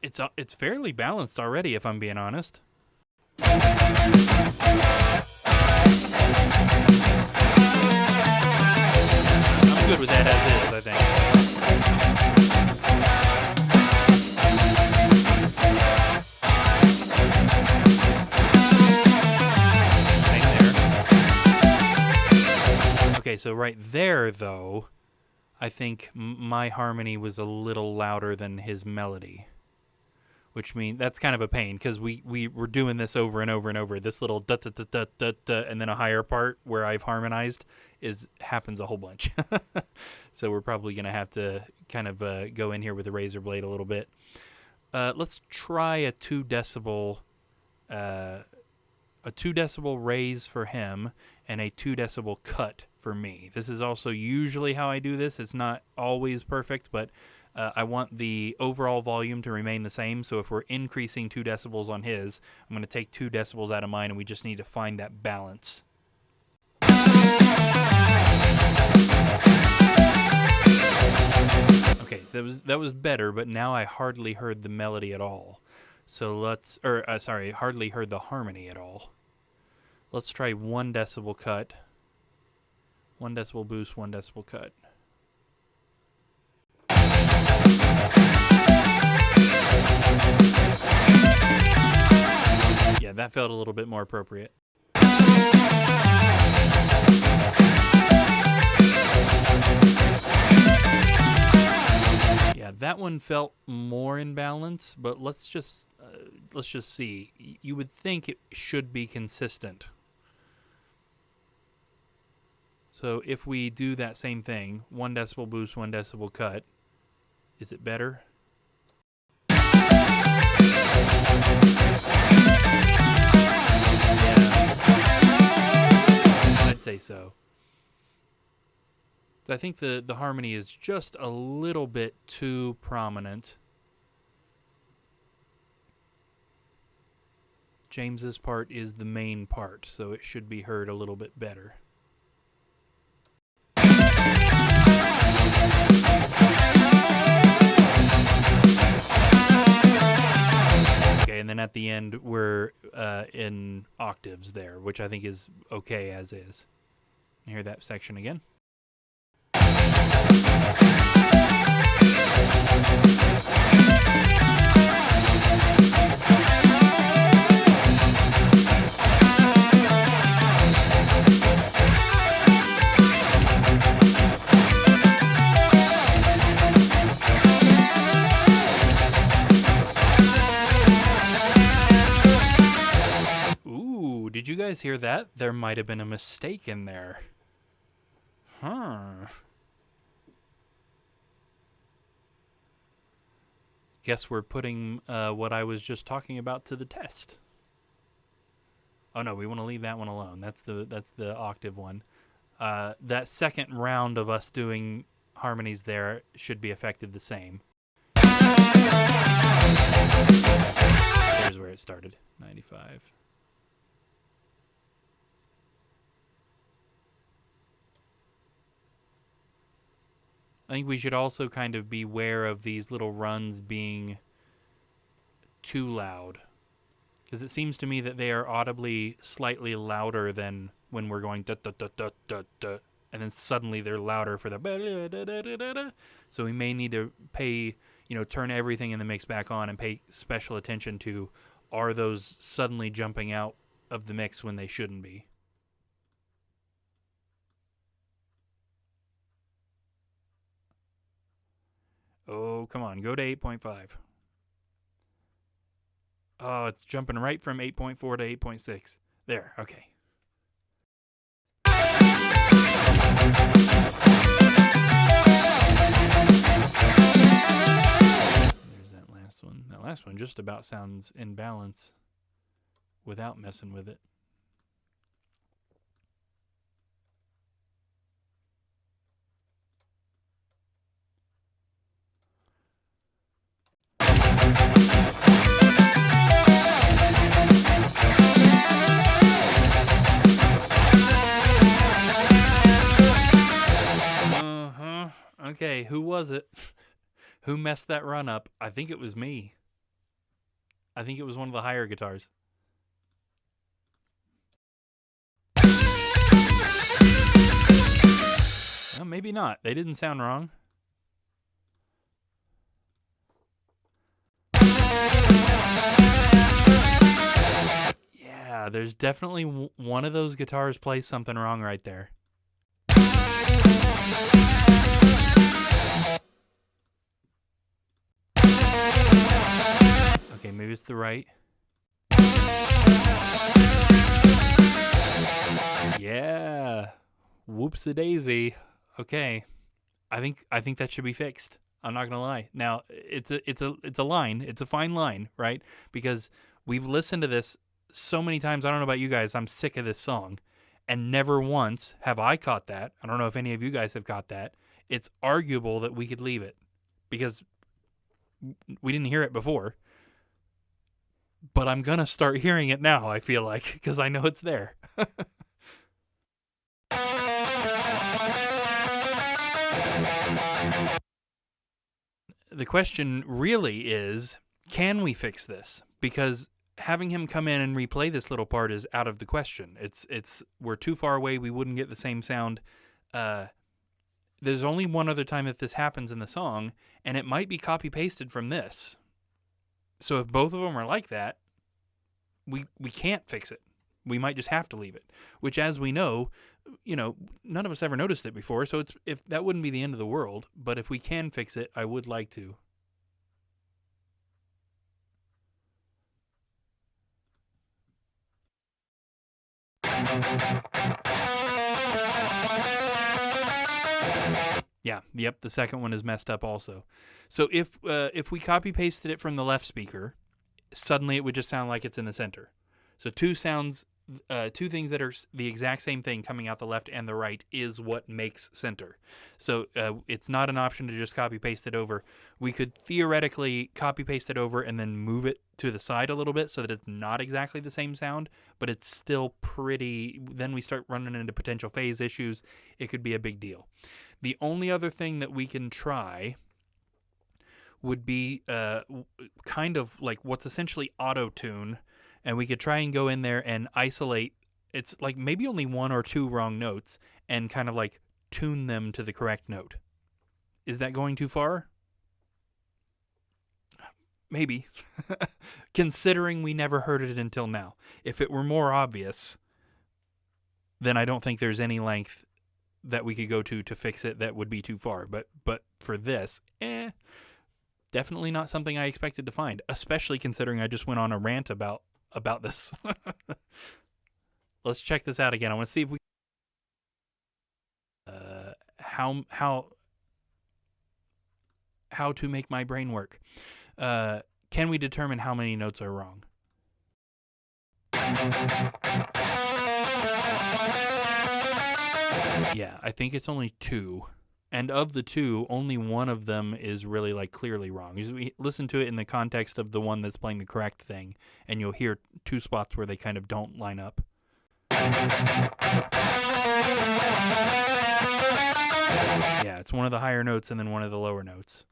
It's fairly balanced already, if I'm being honest. I'm good with that as is, I think. Okay, so right there, though, I think my harmony was a little louder than his melody, which means that's kind of a pain because we were doing this over and over and over. This little da da da da da da, and then a higher part where I've harmonized happens a whole bunch. So we're probably gonna have to kind of go in here with a razor blade a little bit. Let's try a 2 decibel. A 2 decibel raise for him and a 2 decibel cut for me. This is also usually how I do this. It's not always perfect, but I want the overall volume to remain the same. So if we're increasing 2 decibels on his, I'm going to take 2 decibels out of mine, and we just need to find that balance. Okay, so that was better, but now I hardly heard the melody at all. So let's, hardly heard the harmony at all. Let's try 1 decibel cut. 1 decibel boost, 1 decibel cut. Yeah, that felt a little bit more appropriate. Yeah, that one felt more in balance, but let's just see. You would think it should be consistent. So if we do that same thing, 1 decibel boost, 1 decibel cut, is it better? Yeah. I'd say so. I think the harmony is just a little bit too prominent. James's part is the main part, so it should be heard a little bit better. Okay, and then at the end we're in octaves there, which I think is okay as is. Hear that section again. Ooh, did you guys hear that? There might have been a mistake in there. Huh. Guess we're putting what I was just talking about to the test. Oh no, we want to leave that one alone. That's the octave one. That second round of us doing harmonies there should be affected the same. There's where it started. 95. I think we should also kind of beware of these little runs being too loud. Because it seems to me that they are audibly slightly louder than when we're going da-da-da-da-da-da. And then suddenly they're louder for the ba-da-da-da-da-da. So we may need to pay, turn everything in the mix back on and pay special attention to, are those suddenly jumping out of the mix when they shouldn't be? Oh, come on. Go to 8.5. Oh, it's jumping right from 8.4 to 8.6. There, okay. There's that last one. That last one just about sounds in balance without messing with it. Okay, who was it? Who messed that run up? I think it was me. I think it was one of the higher guitars. Well, maybe not. They didn't sound wrong. Yeah, there's definitely one of those guitars plays something wrong right there. Okay, maybe it's the right. Yeah. Whoops-a-daisy. Okay. I think that should be fixed. I'm not gonna lie. Now, it's a line. It's a fine line, right? Because we've listened to this so many times. I don't know about you guys. I'm sick of this song. And never once have I caught that. I don't know if any of you guys have caught that. It's arguable that we could leave it because we didn't hear it before. But I'm going to start hearing it now, I feel like, because I know it's there. The question really is, can we fix this? Because having him come in and replay this little part is out of the question. We're too far away. We wouldn't get the same sound. There's only one other time that this happens in the song, and it might be copy-pasted from this. So if both of them are like that, we can't fix it. We might just have to leave it, which, as we know, none of us ever noticed it before, so if that wouldn't be the end of the world, but if we can fix it, I would like to. Yeah, yep, the second one is messed up also. So if we copy pasted it from the left speaker, suddenly it would just sound like it's in the center. So two things that are the exact same thing coming out the left and the right is what makes center. So it's not an option to just copy paste it over. We could theoretically copy paste it over and then move it to the side a little bit so that it's not exactly the same sound, but it's still pretty. Then we start running into potential phase issues. It could be a big deal. The only other thing that we can try would be kind of like what's essentially auto-tune, and we could try and go in there and isolate. It's like maybe only one or two wrong notes and kind of like tune them to the correct note. Is that going too far? Maybe. Considering we never heard it until now. If it were more obvious, then I don't think there's any length that we could go to fix it that would be too far. But for this, definitely not something I expected to find, especially considering I just went on a rant about this. Let's check this out again. I want to see if we how to make my brain work. Can we determine how many notes are wrong? Yeah, I think it's only two. And of the two, only one of them is really like clearly wrong. We listen to it in the context of the one that's playing the correct thing, and you'll hear two spots where they kind of don't line up. Yeah, it's one of the higher notes and then one of the lower notes.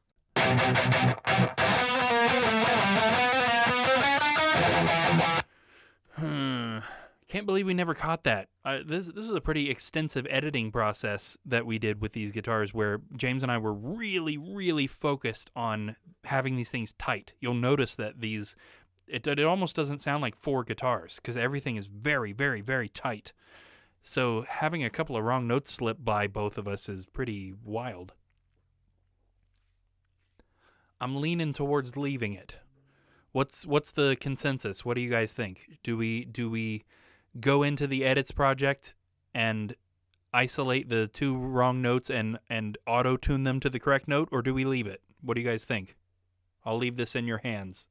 Can't believe we never caught that. This is a pretty extensive editing process that we did with these guitars where James and I were really, really focused on having these things tight. You'll notice that it almost doesn't sound like four guitars because everything is very, very, very tight. So having a couple of wrong notes slip by both of us is pretty wild. I'm leaning towards leaving it. What's the consensus? What do you guys think? Do we go into the edits project and isolate the two wrong notes and auto-tune them to the correct note, or do we leave it? What do you guys think? I'll leave this in your hands.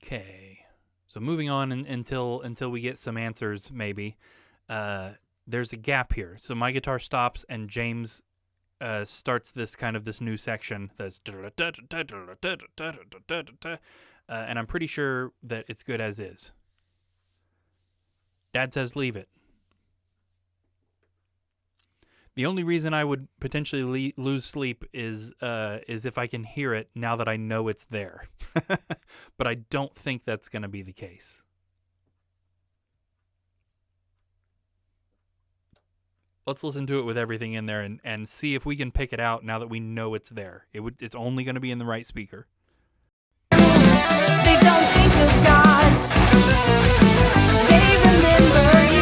Okay. So moving on until we get some answers, maybe. There's a gap here. So my guitar stops and James starts this new section that's and I'm pretty sure that it's good as is. Dad says leave it. The only reason I would potentially lose sleep is if I can hear it now that I know it's there. But I don't think that's going to be the case. Let's listen to it with everything in there and see if we can pick it out now that we know it's there. It's only going to be in the right speaker. They don't think of God. They remember you.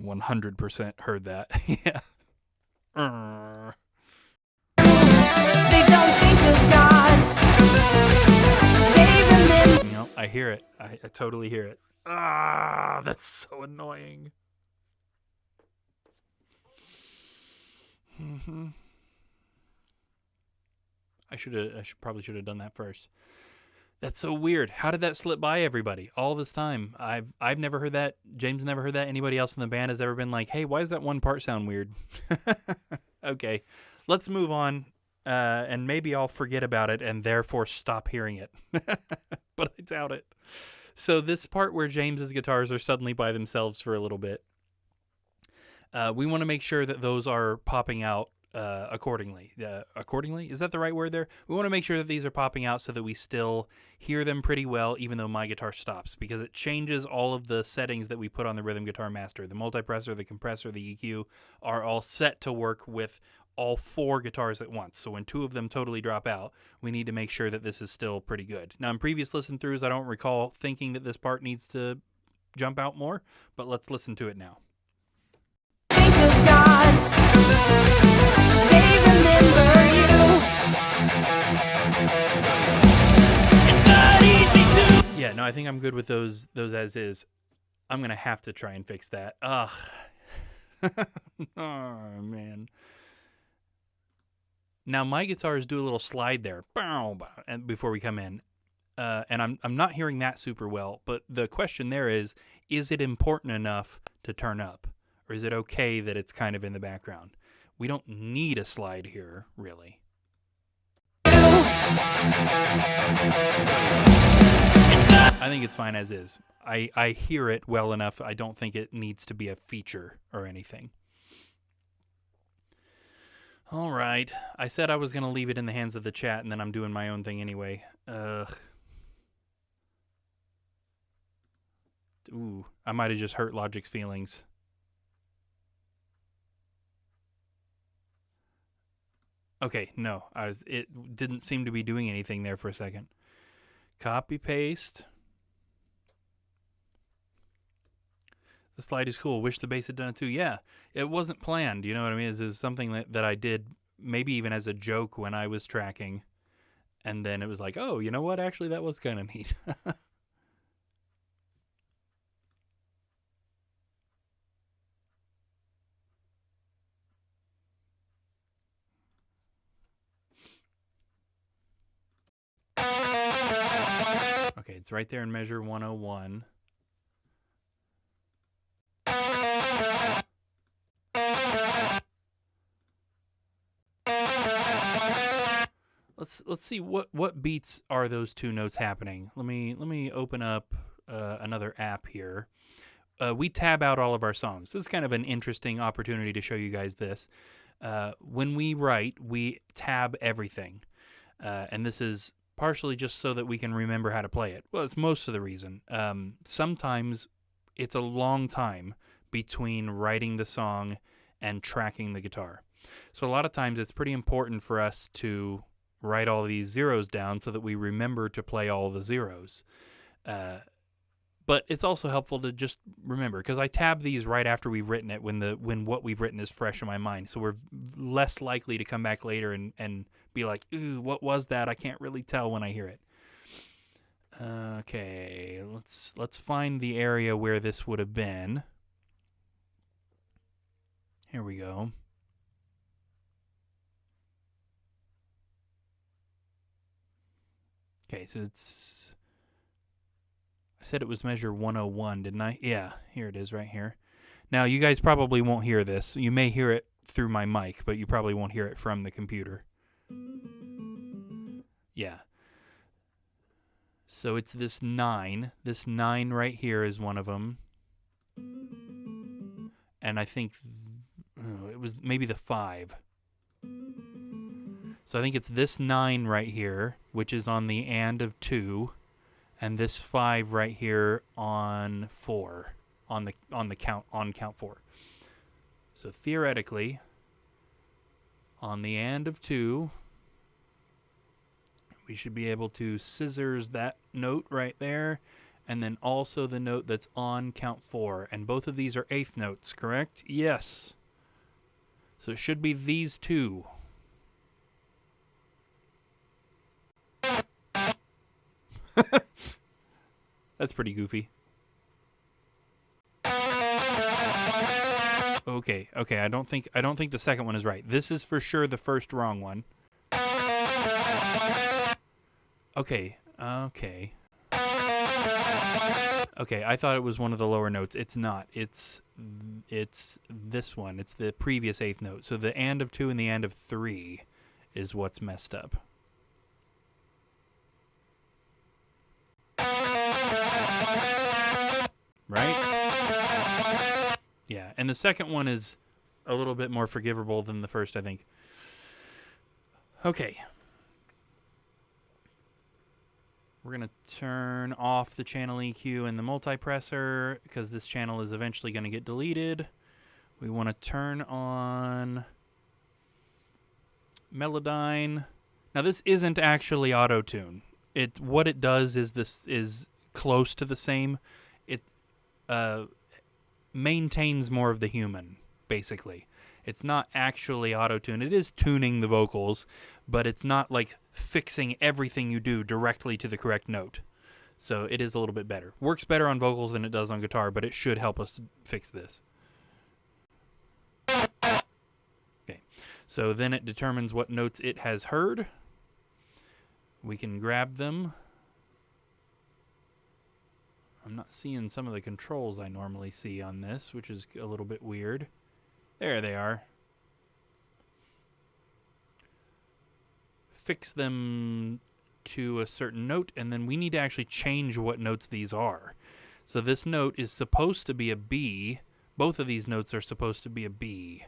100% heard that. Yeah. They don't think of God. They remember. No, I hear it. I totally hear it. Ah, that's so annoying. I probably should have done that first. That's so weird. How did that slip by everybody all this time? I've never heard that. James never heard that. Anybody else in the band has ever been like, "Hey, why does that one part sound weird?" Okay, let's move on, and maybe I'll forget about it and therefore stop hearing it. But I doubt it. So this part where James's guitars are suddenly by themselves for a little bit, we want to make sure that those are popping out accordingly. Accordingly? Is that the right word there? We want to make sure that these are popping out so that we still hear them pretty well, even though my guitar stops, because it changes all of the settings that we put on the Rhythm Guitar Master. The multipressor, the compressor, the EQ are all set to work with all four guitars at once. So when two of them totally drop out, we need to make sure that this is still pretty good. Now, in previous listen-throughs, I don't recall thinking that this part needs to jump out more, but let's listen to it now. Think of God. They remember you. Yeah, no, I think I'm good with those as is. I'm going to have to try and fix that. Ugh. Oh, man. Now, my guitars do a little slide there and before we come in. And I'm not hearing that super well, but the question there is it important enough to turn up? Or is it okay that it's kind of in the background? We don't need a slide here, really. I think it's fine as is. I hear it well enough. I don't think it needs to be a feature or anything. All right. I said I was going to leave it in the hands of the chat, and then I'm doing my own thing anyway. Ooh, I might have just hurt Logic's feelings. Okay, no. It didn't seem to be doing anything there for a second. Copy paste. The slide is cool. Wish the bass had done it too. Yeah, it wasn't planned. You know what I mean? This is something that I did maybe even as a joke when I was tracking. And then it was like, oh, you know what? Actually, that was kind of neat. Okay, it's right there in measure 101. Let's see what beats are those two notes happening. Let me open up another app here. We tab out all of our songs. This is kind of an interesting opportunity to show you guys this. When we write, we tab everything, and this is partially just so that we can remember how to play it. Well, it's most of the reason. Sometimes it's a long time between writing the song and tracking the guitar. So a lot of times it's pretty important for us to write all these zeros down so that we remember to play all the zeros. But it's also helpful to just remember, because I tab these right after we've written it when what we've written is fresh in my mind. So we're less likely to come back later and be like, ooh, what was that? I can't really tell when I hear it. Okay, let's find the area where this would have been. Here we go. Okay, so it's... I said it was measure 101, didn't I? Yeah, here it is right here. Now, you guys probably won't hear this. You may hear it through my mic, but you probably won't hear it from the computer. Yeah. So it's this 9. This 9 right here is one of them. And I think it was maybe the 5. So I think it's this 9 right here, which is on the and of 2, and this 5 right here on 4, on count 4. So theoretically, on the and of 2, we should be able to scissors that note right there, and then also the note that's on count 4. And both of these are eighth notes, correct? Yes. So it should be these two. That's pretty goofy. Okay. I don't think the second one is right. This is for sure the first wrong one. Okay. Okay, I thought it was one of the lower notes. It's not. It's this one. It's the previous eighth note. So the and of 2 and the and of 3 is what's messed up. Right? Yeah, and the second one is a little bit more forgivable than the first, I think. Okay. We're going to turn off the channel EQ and the multipressor because this channel is eventually going to get deleted. We want to turn on Melodyne. Now this isn't actually auto-tune. What it does is this is close to the same. It maintains more of the human, basically. It's not actually auto-tune. It is tuning the vocals, but it's not like fixing everything you do directly to the correct note. So it is a little bit better. Works better on vocals than it does on guitar, but it should help us fix this. Okay, so then it determines what notes it has heard. We can grab them. I'm not seeing some of the controls I normally see on this, which is a little bit weird. There they are. Fix them to a certain note, and then we need to actually change what notes these are. So this note is supposed to be a B. Both of these notes are supposed to be a B.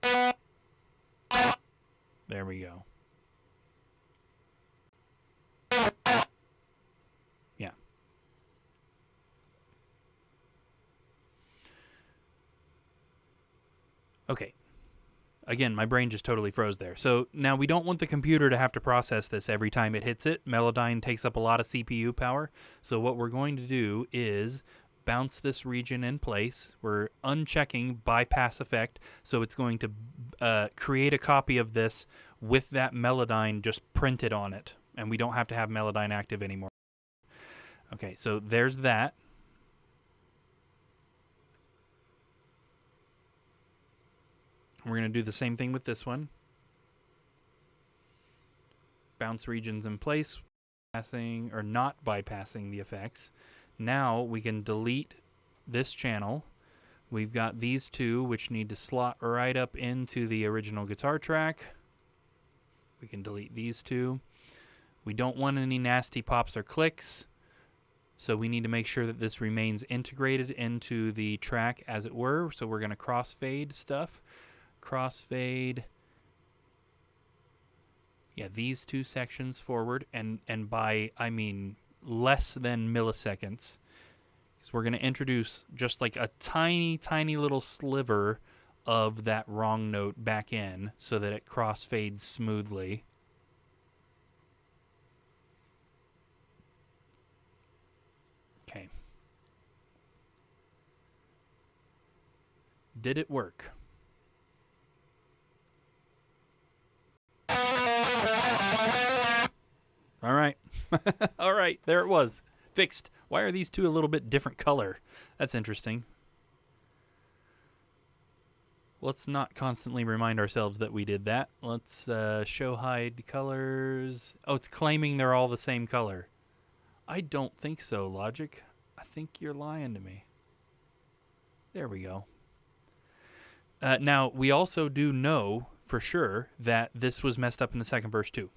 There we go. Yeah. Okay. Again, my brain just totally froze there. So now we don't want the computer to have to process this every time it hits it. Melodyne takes up a lot of CPU power. So what we're going to do is bounce this region in place. We're unchecking bypass effect. So it's going to create a copy of this with that Melodyne just printed on it. And we don't have to have Melodyne active anymore. Okay, so there's that. We're going to do the same thing with this one. Bounce regions in place, passing or not bypassing the effects. Now we can delete this channel. We've got these two which need to slot right up into the original guitar track. We can delete these two. We don't want any nasty pops or clicks, so we need to make sure that this remains integrated into the track as it were. So we're going to crossfade stuff. Crossfade, yeah, these two sections forward, and by I mean less than milliseconds, because we're going to introduce just like a tiny little sliver of that wrong note back in so that it crossfades smoothly. Okay. Did it work? All right. All right. There it was. Fixed. Why are these two a little bit different color? That's interesting. Let's not constantly remind ourselves that we did that. Let's show hide colors. Oh, it's claiming they're all the same color. I don't think so, Logic. I think you're lying to me. There we go. Now, we also do know for sure that this was messed up in the second verse too.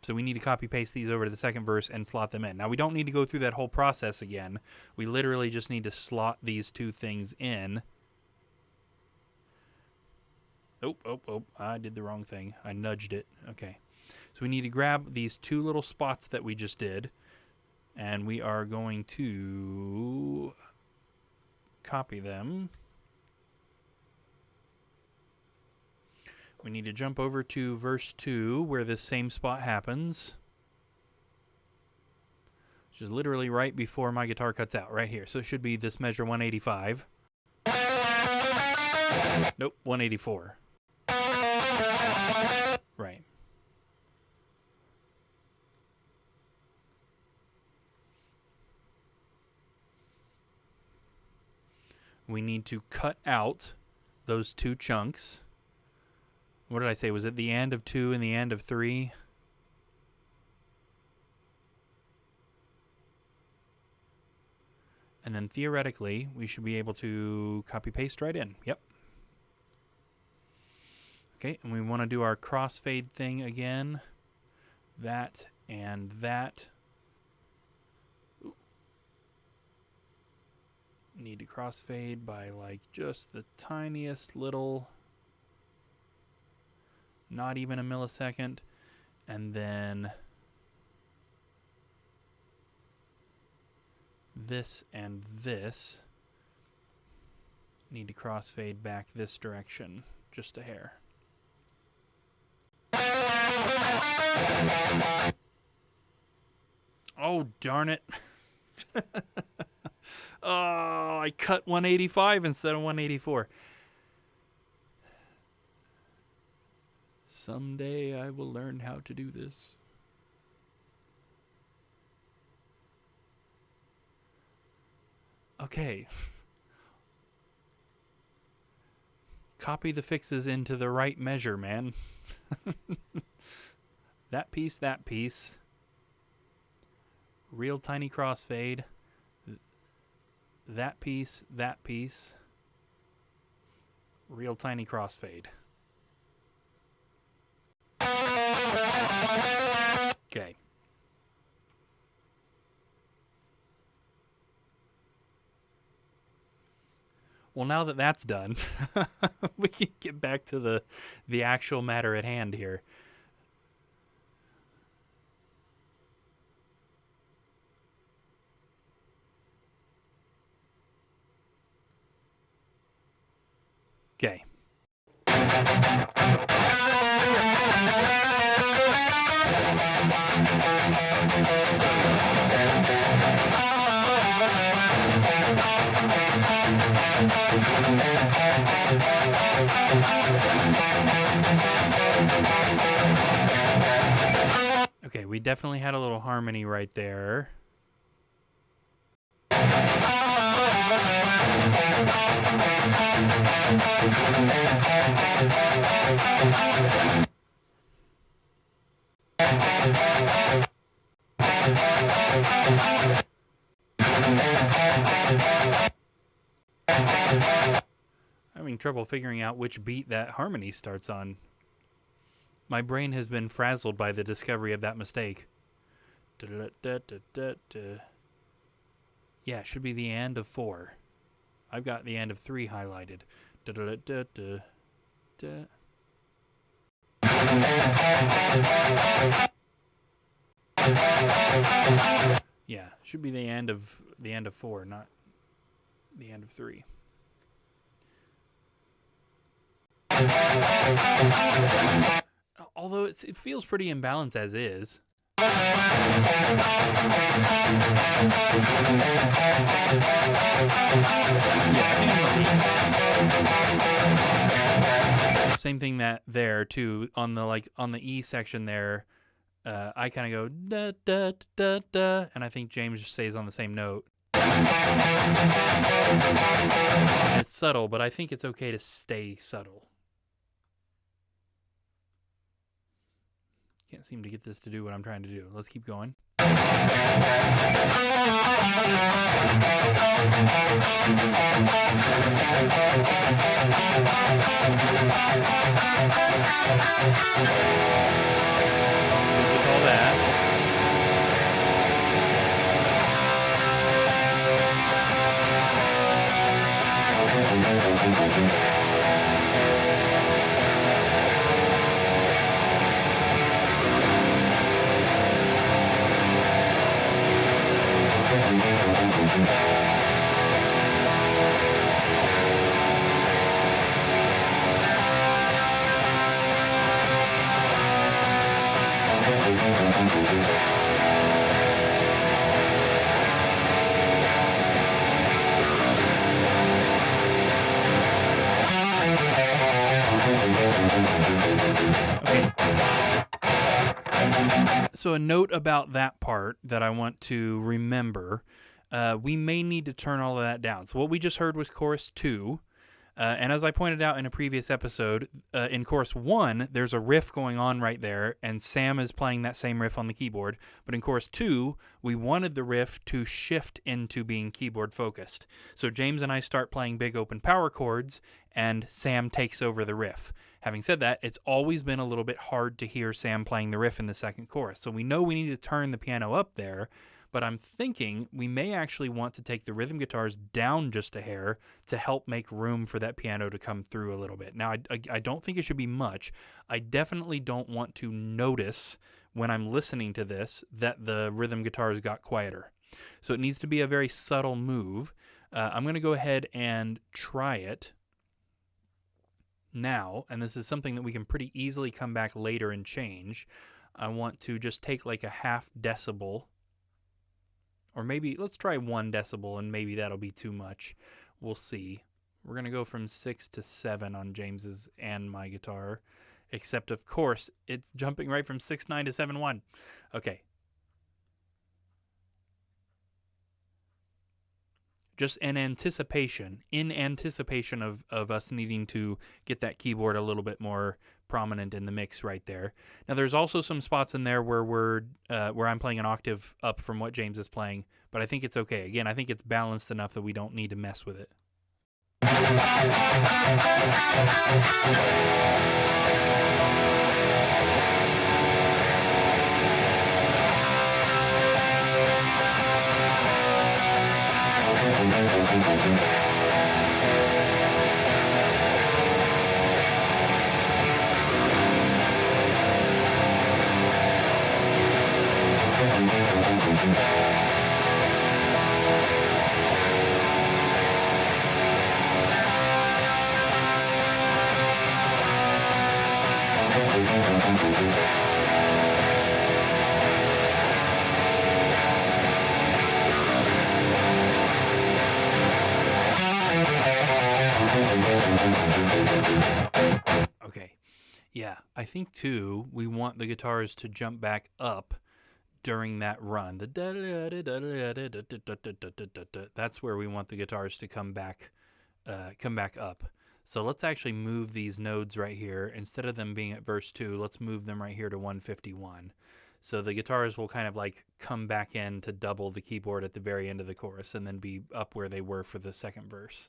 So we need to copy paste these over to the second verse and slot them in. Now we don't need to go through that whole process again. We literally just need to slot these two things in. Oh, I did the wrong thing. I nudged it. Okay. So we need to grab these two little spots that we just did, and we are going to copy them. We need to jump over to verse 2 where this same spot happens, which is literally right before my guitar cuts out, right here. So it should be this measure 185. Nope, 184. Right. We need to cut out those two chunks. What did I say? Was it the end of 2 and the end of 3? And then theoretically, we should be able to copy paste right in. Yep. Okay, and we want to do our crossfade thing again. That and that. Ooh. Need to crossfade by like just the tiniest little, not even a millisecond, and then this and this need to crossfade back this direction, just a hair. Oh, darn it. Oh, I cut 185 instead of 184. Someday I will learn how to do this. Okay. Copy the fixes into the right measure, man. That piece. Real tiny crossfade. That piece. Real tiny crossfade. Okay. Well, now that that's done, we can get back to the actual matter at hand here. Okay. Okay, we definitely had a little harmony right there. Having trouble figuring out which beat that harmony starts on. My brain has been frazzled by the discovery of that mistake. Yeah, it should be the and of 4. I've got the and of 3 highlighted. Yeah, should be the end of 4, not the end of 3. Although it feels pretty imbalanced as is. Yeah, same thing that there too on the E section there. I kind of go da da da da, and I think James stays on the same note. It's subtle, but I think it's okay to stay subtle. Can't seem to get this to do what I'm trying to do. Let's keep going. Good with all that. So a note about that part that I want to remember, we may need to turn all of that down. So what we just heard was chorus 2. And as I pointed out in a previous episode, in chorus 1, there's a riff going on right there, and Sam is playing that same riff on the keyboard. But in chorus 2, we wanted the riff to shift into being keyboard focused. So James and I start playing big open power chords, and Sam takes over the riff. Having said that, it's always been a little bit hard to hear Sam playing the riff in the second chorus. So we know we need to turn the piano up there, but I'm thinking we may actually want to take the rhythm guitars down just a hair to help make room for that piano to come through a little bit. Now, I don't think it should be much. I definitely don't want to notice when I'm listening to this that the rhythm guitars got quieter. So it needs to be a very subtle move. I'm going to go ahead and try it now, and this is something that we can pretty easily come back later and change. I want to just take like a half decibel, or maybe let's try 1 decibel, and maybe that'll be too much. We'll see. We're going to go from 6 to 7 on James's and my guitar, except of course it's jumping right from 6.9 to 7.1. Okay. just in anticipation of us needing to get that keyboard a little bit more prominent in the mix right there. Now there's also some spots in there where I'm playing an octave up from what James is playing, but I think it's okay. Again, I think it's balanced enough that we don't need to mess with it. Okay, yeah, I think too we want the guitars to jump back up during that run. That's where we want the guitars to come back up. So let's actually move these nodes right here. Instead of them being at verse 2, let's move them right here to 151. So the guitars will kind of like come back in to double the keyboard at the very end of the chorus and then be up where they were for the second verse.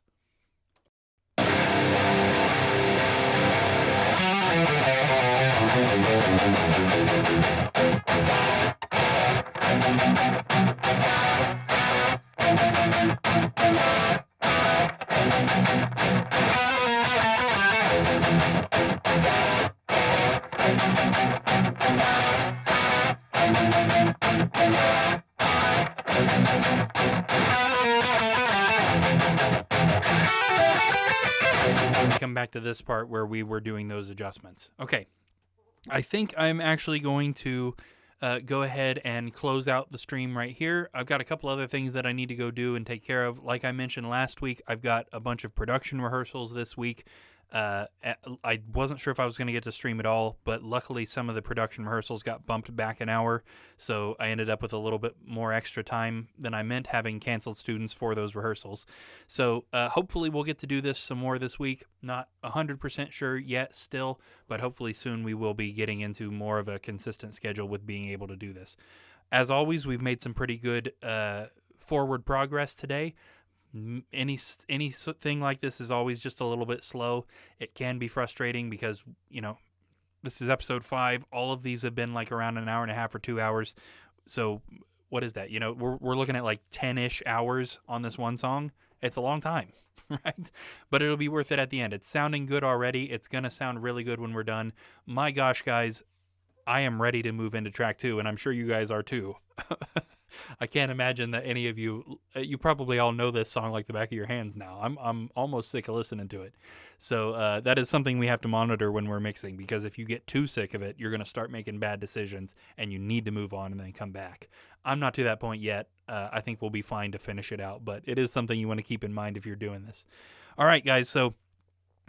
Come back to this part where we were doing those adjustments. Okay, I think I'm actually going to go ahead and close out the stream right here. I've got a couple other things that I need to go do and take care of. Like I mentioned last week, I've got a bunch of production rehearsals this week. I wasn't sure if I was going to get to stream at all, but luckily some of the production rehearsals got bumped back an hour, so I ended up with a little bit more extra time than I meant, having canceled students for those rehearsals. So hopefully we'll get to do this some more this week. Not 100% sure yet still, but hopefully soon we will be getting into more of a consistent schedule with being able to do this. As always, we've made some pretty good forward progress today. Anything like this is always just a little bit slow. It can be frustrating because, this is episode 5. All of these have been like around an hour and a half or 2 hours. So what is that? We're looking at like 10-ish hours on this one song. It's a long time, right? But it'll be worth it at the end. It's sounding good already. It's going to sound really good when we're done. My gosh, guys, I am ready to move into track 2, and I'm sure you guys are too. I can't imagine that any of you probably all know this song like the back of your hands now. I'm almost sick of listening to it. So that is something we have to monitor when we're mixing, because if you get too sick of it, you're going to start making bad decisions and you need to move on and then come back. I'm not to that point yet. I think we'll be fine to finish it out, but it is something you want to keep in mind if you're doing this. All right, guys, so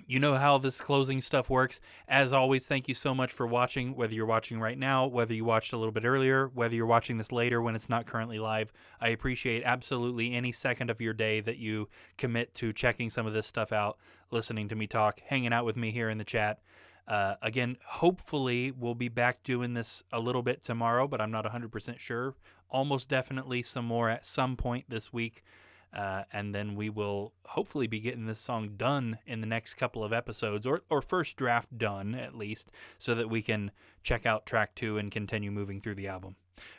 you know how this closing stuff works. As always, thank you so much for watching, whether you're watching right now, whether you watched a little bit earlier, whether you're watching this later when it's not currently live. I appreciate absolutely any second of your day that you commit to checking some of this stuff out, listening to me talk, hanging out with me here in the chat. Again, hopefully we'll be back doing this a little bit tomorrow, but I'm not 100% sure. Almost definitely some more at some point this week. And then we will hopefully be getting this song done in the next couple of episodes, or first draft done at least, so that we can check out track 2 and continue moving through the album.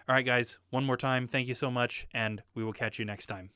All right, guys, one more time, thank you so much, and we will catch you next time.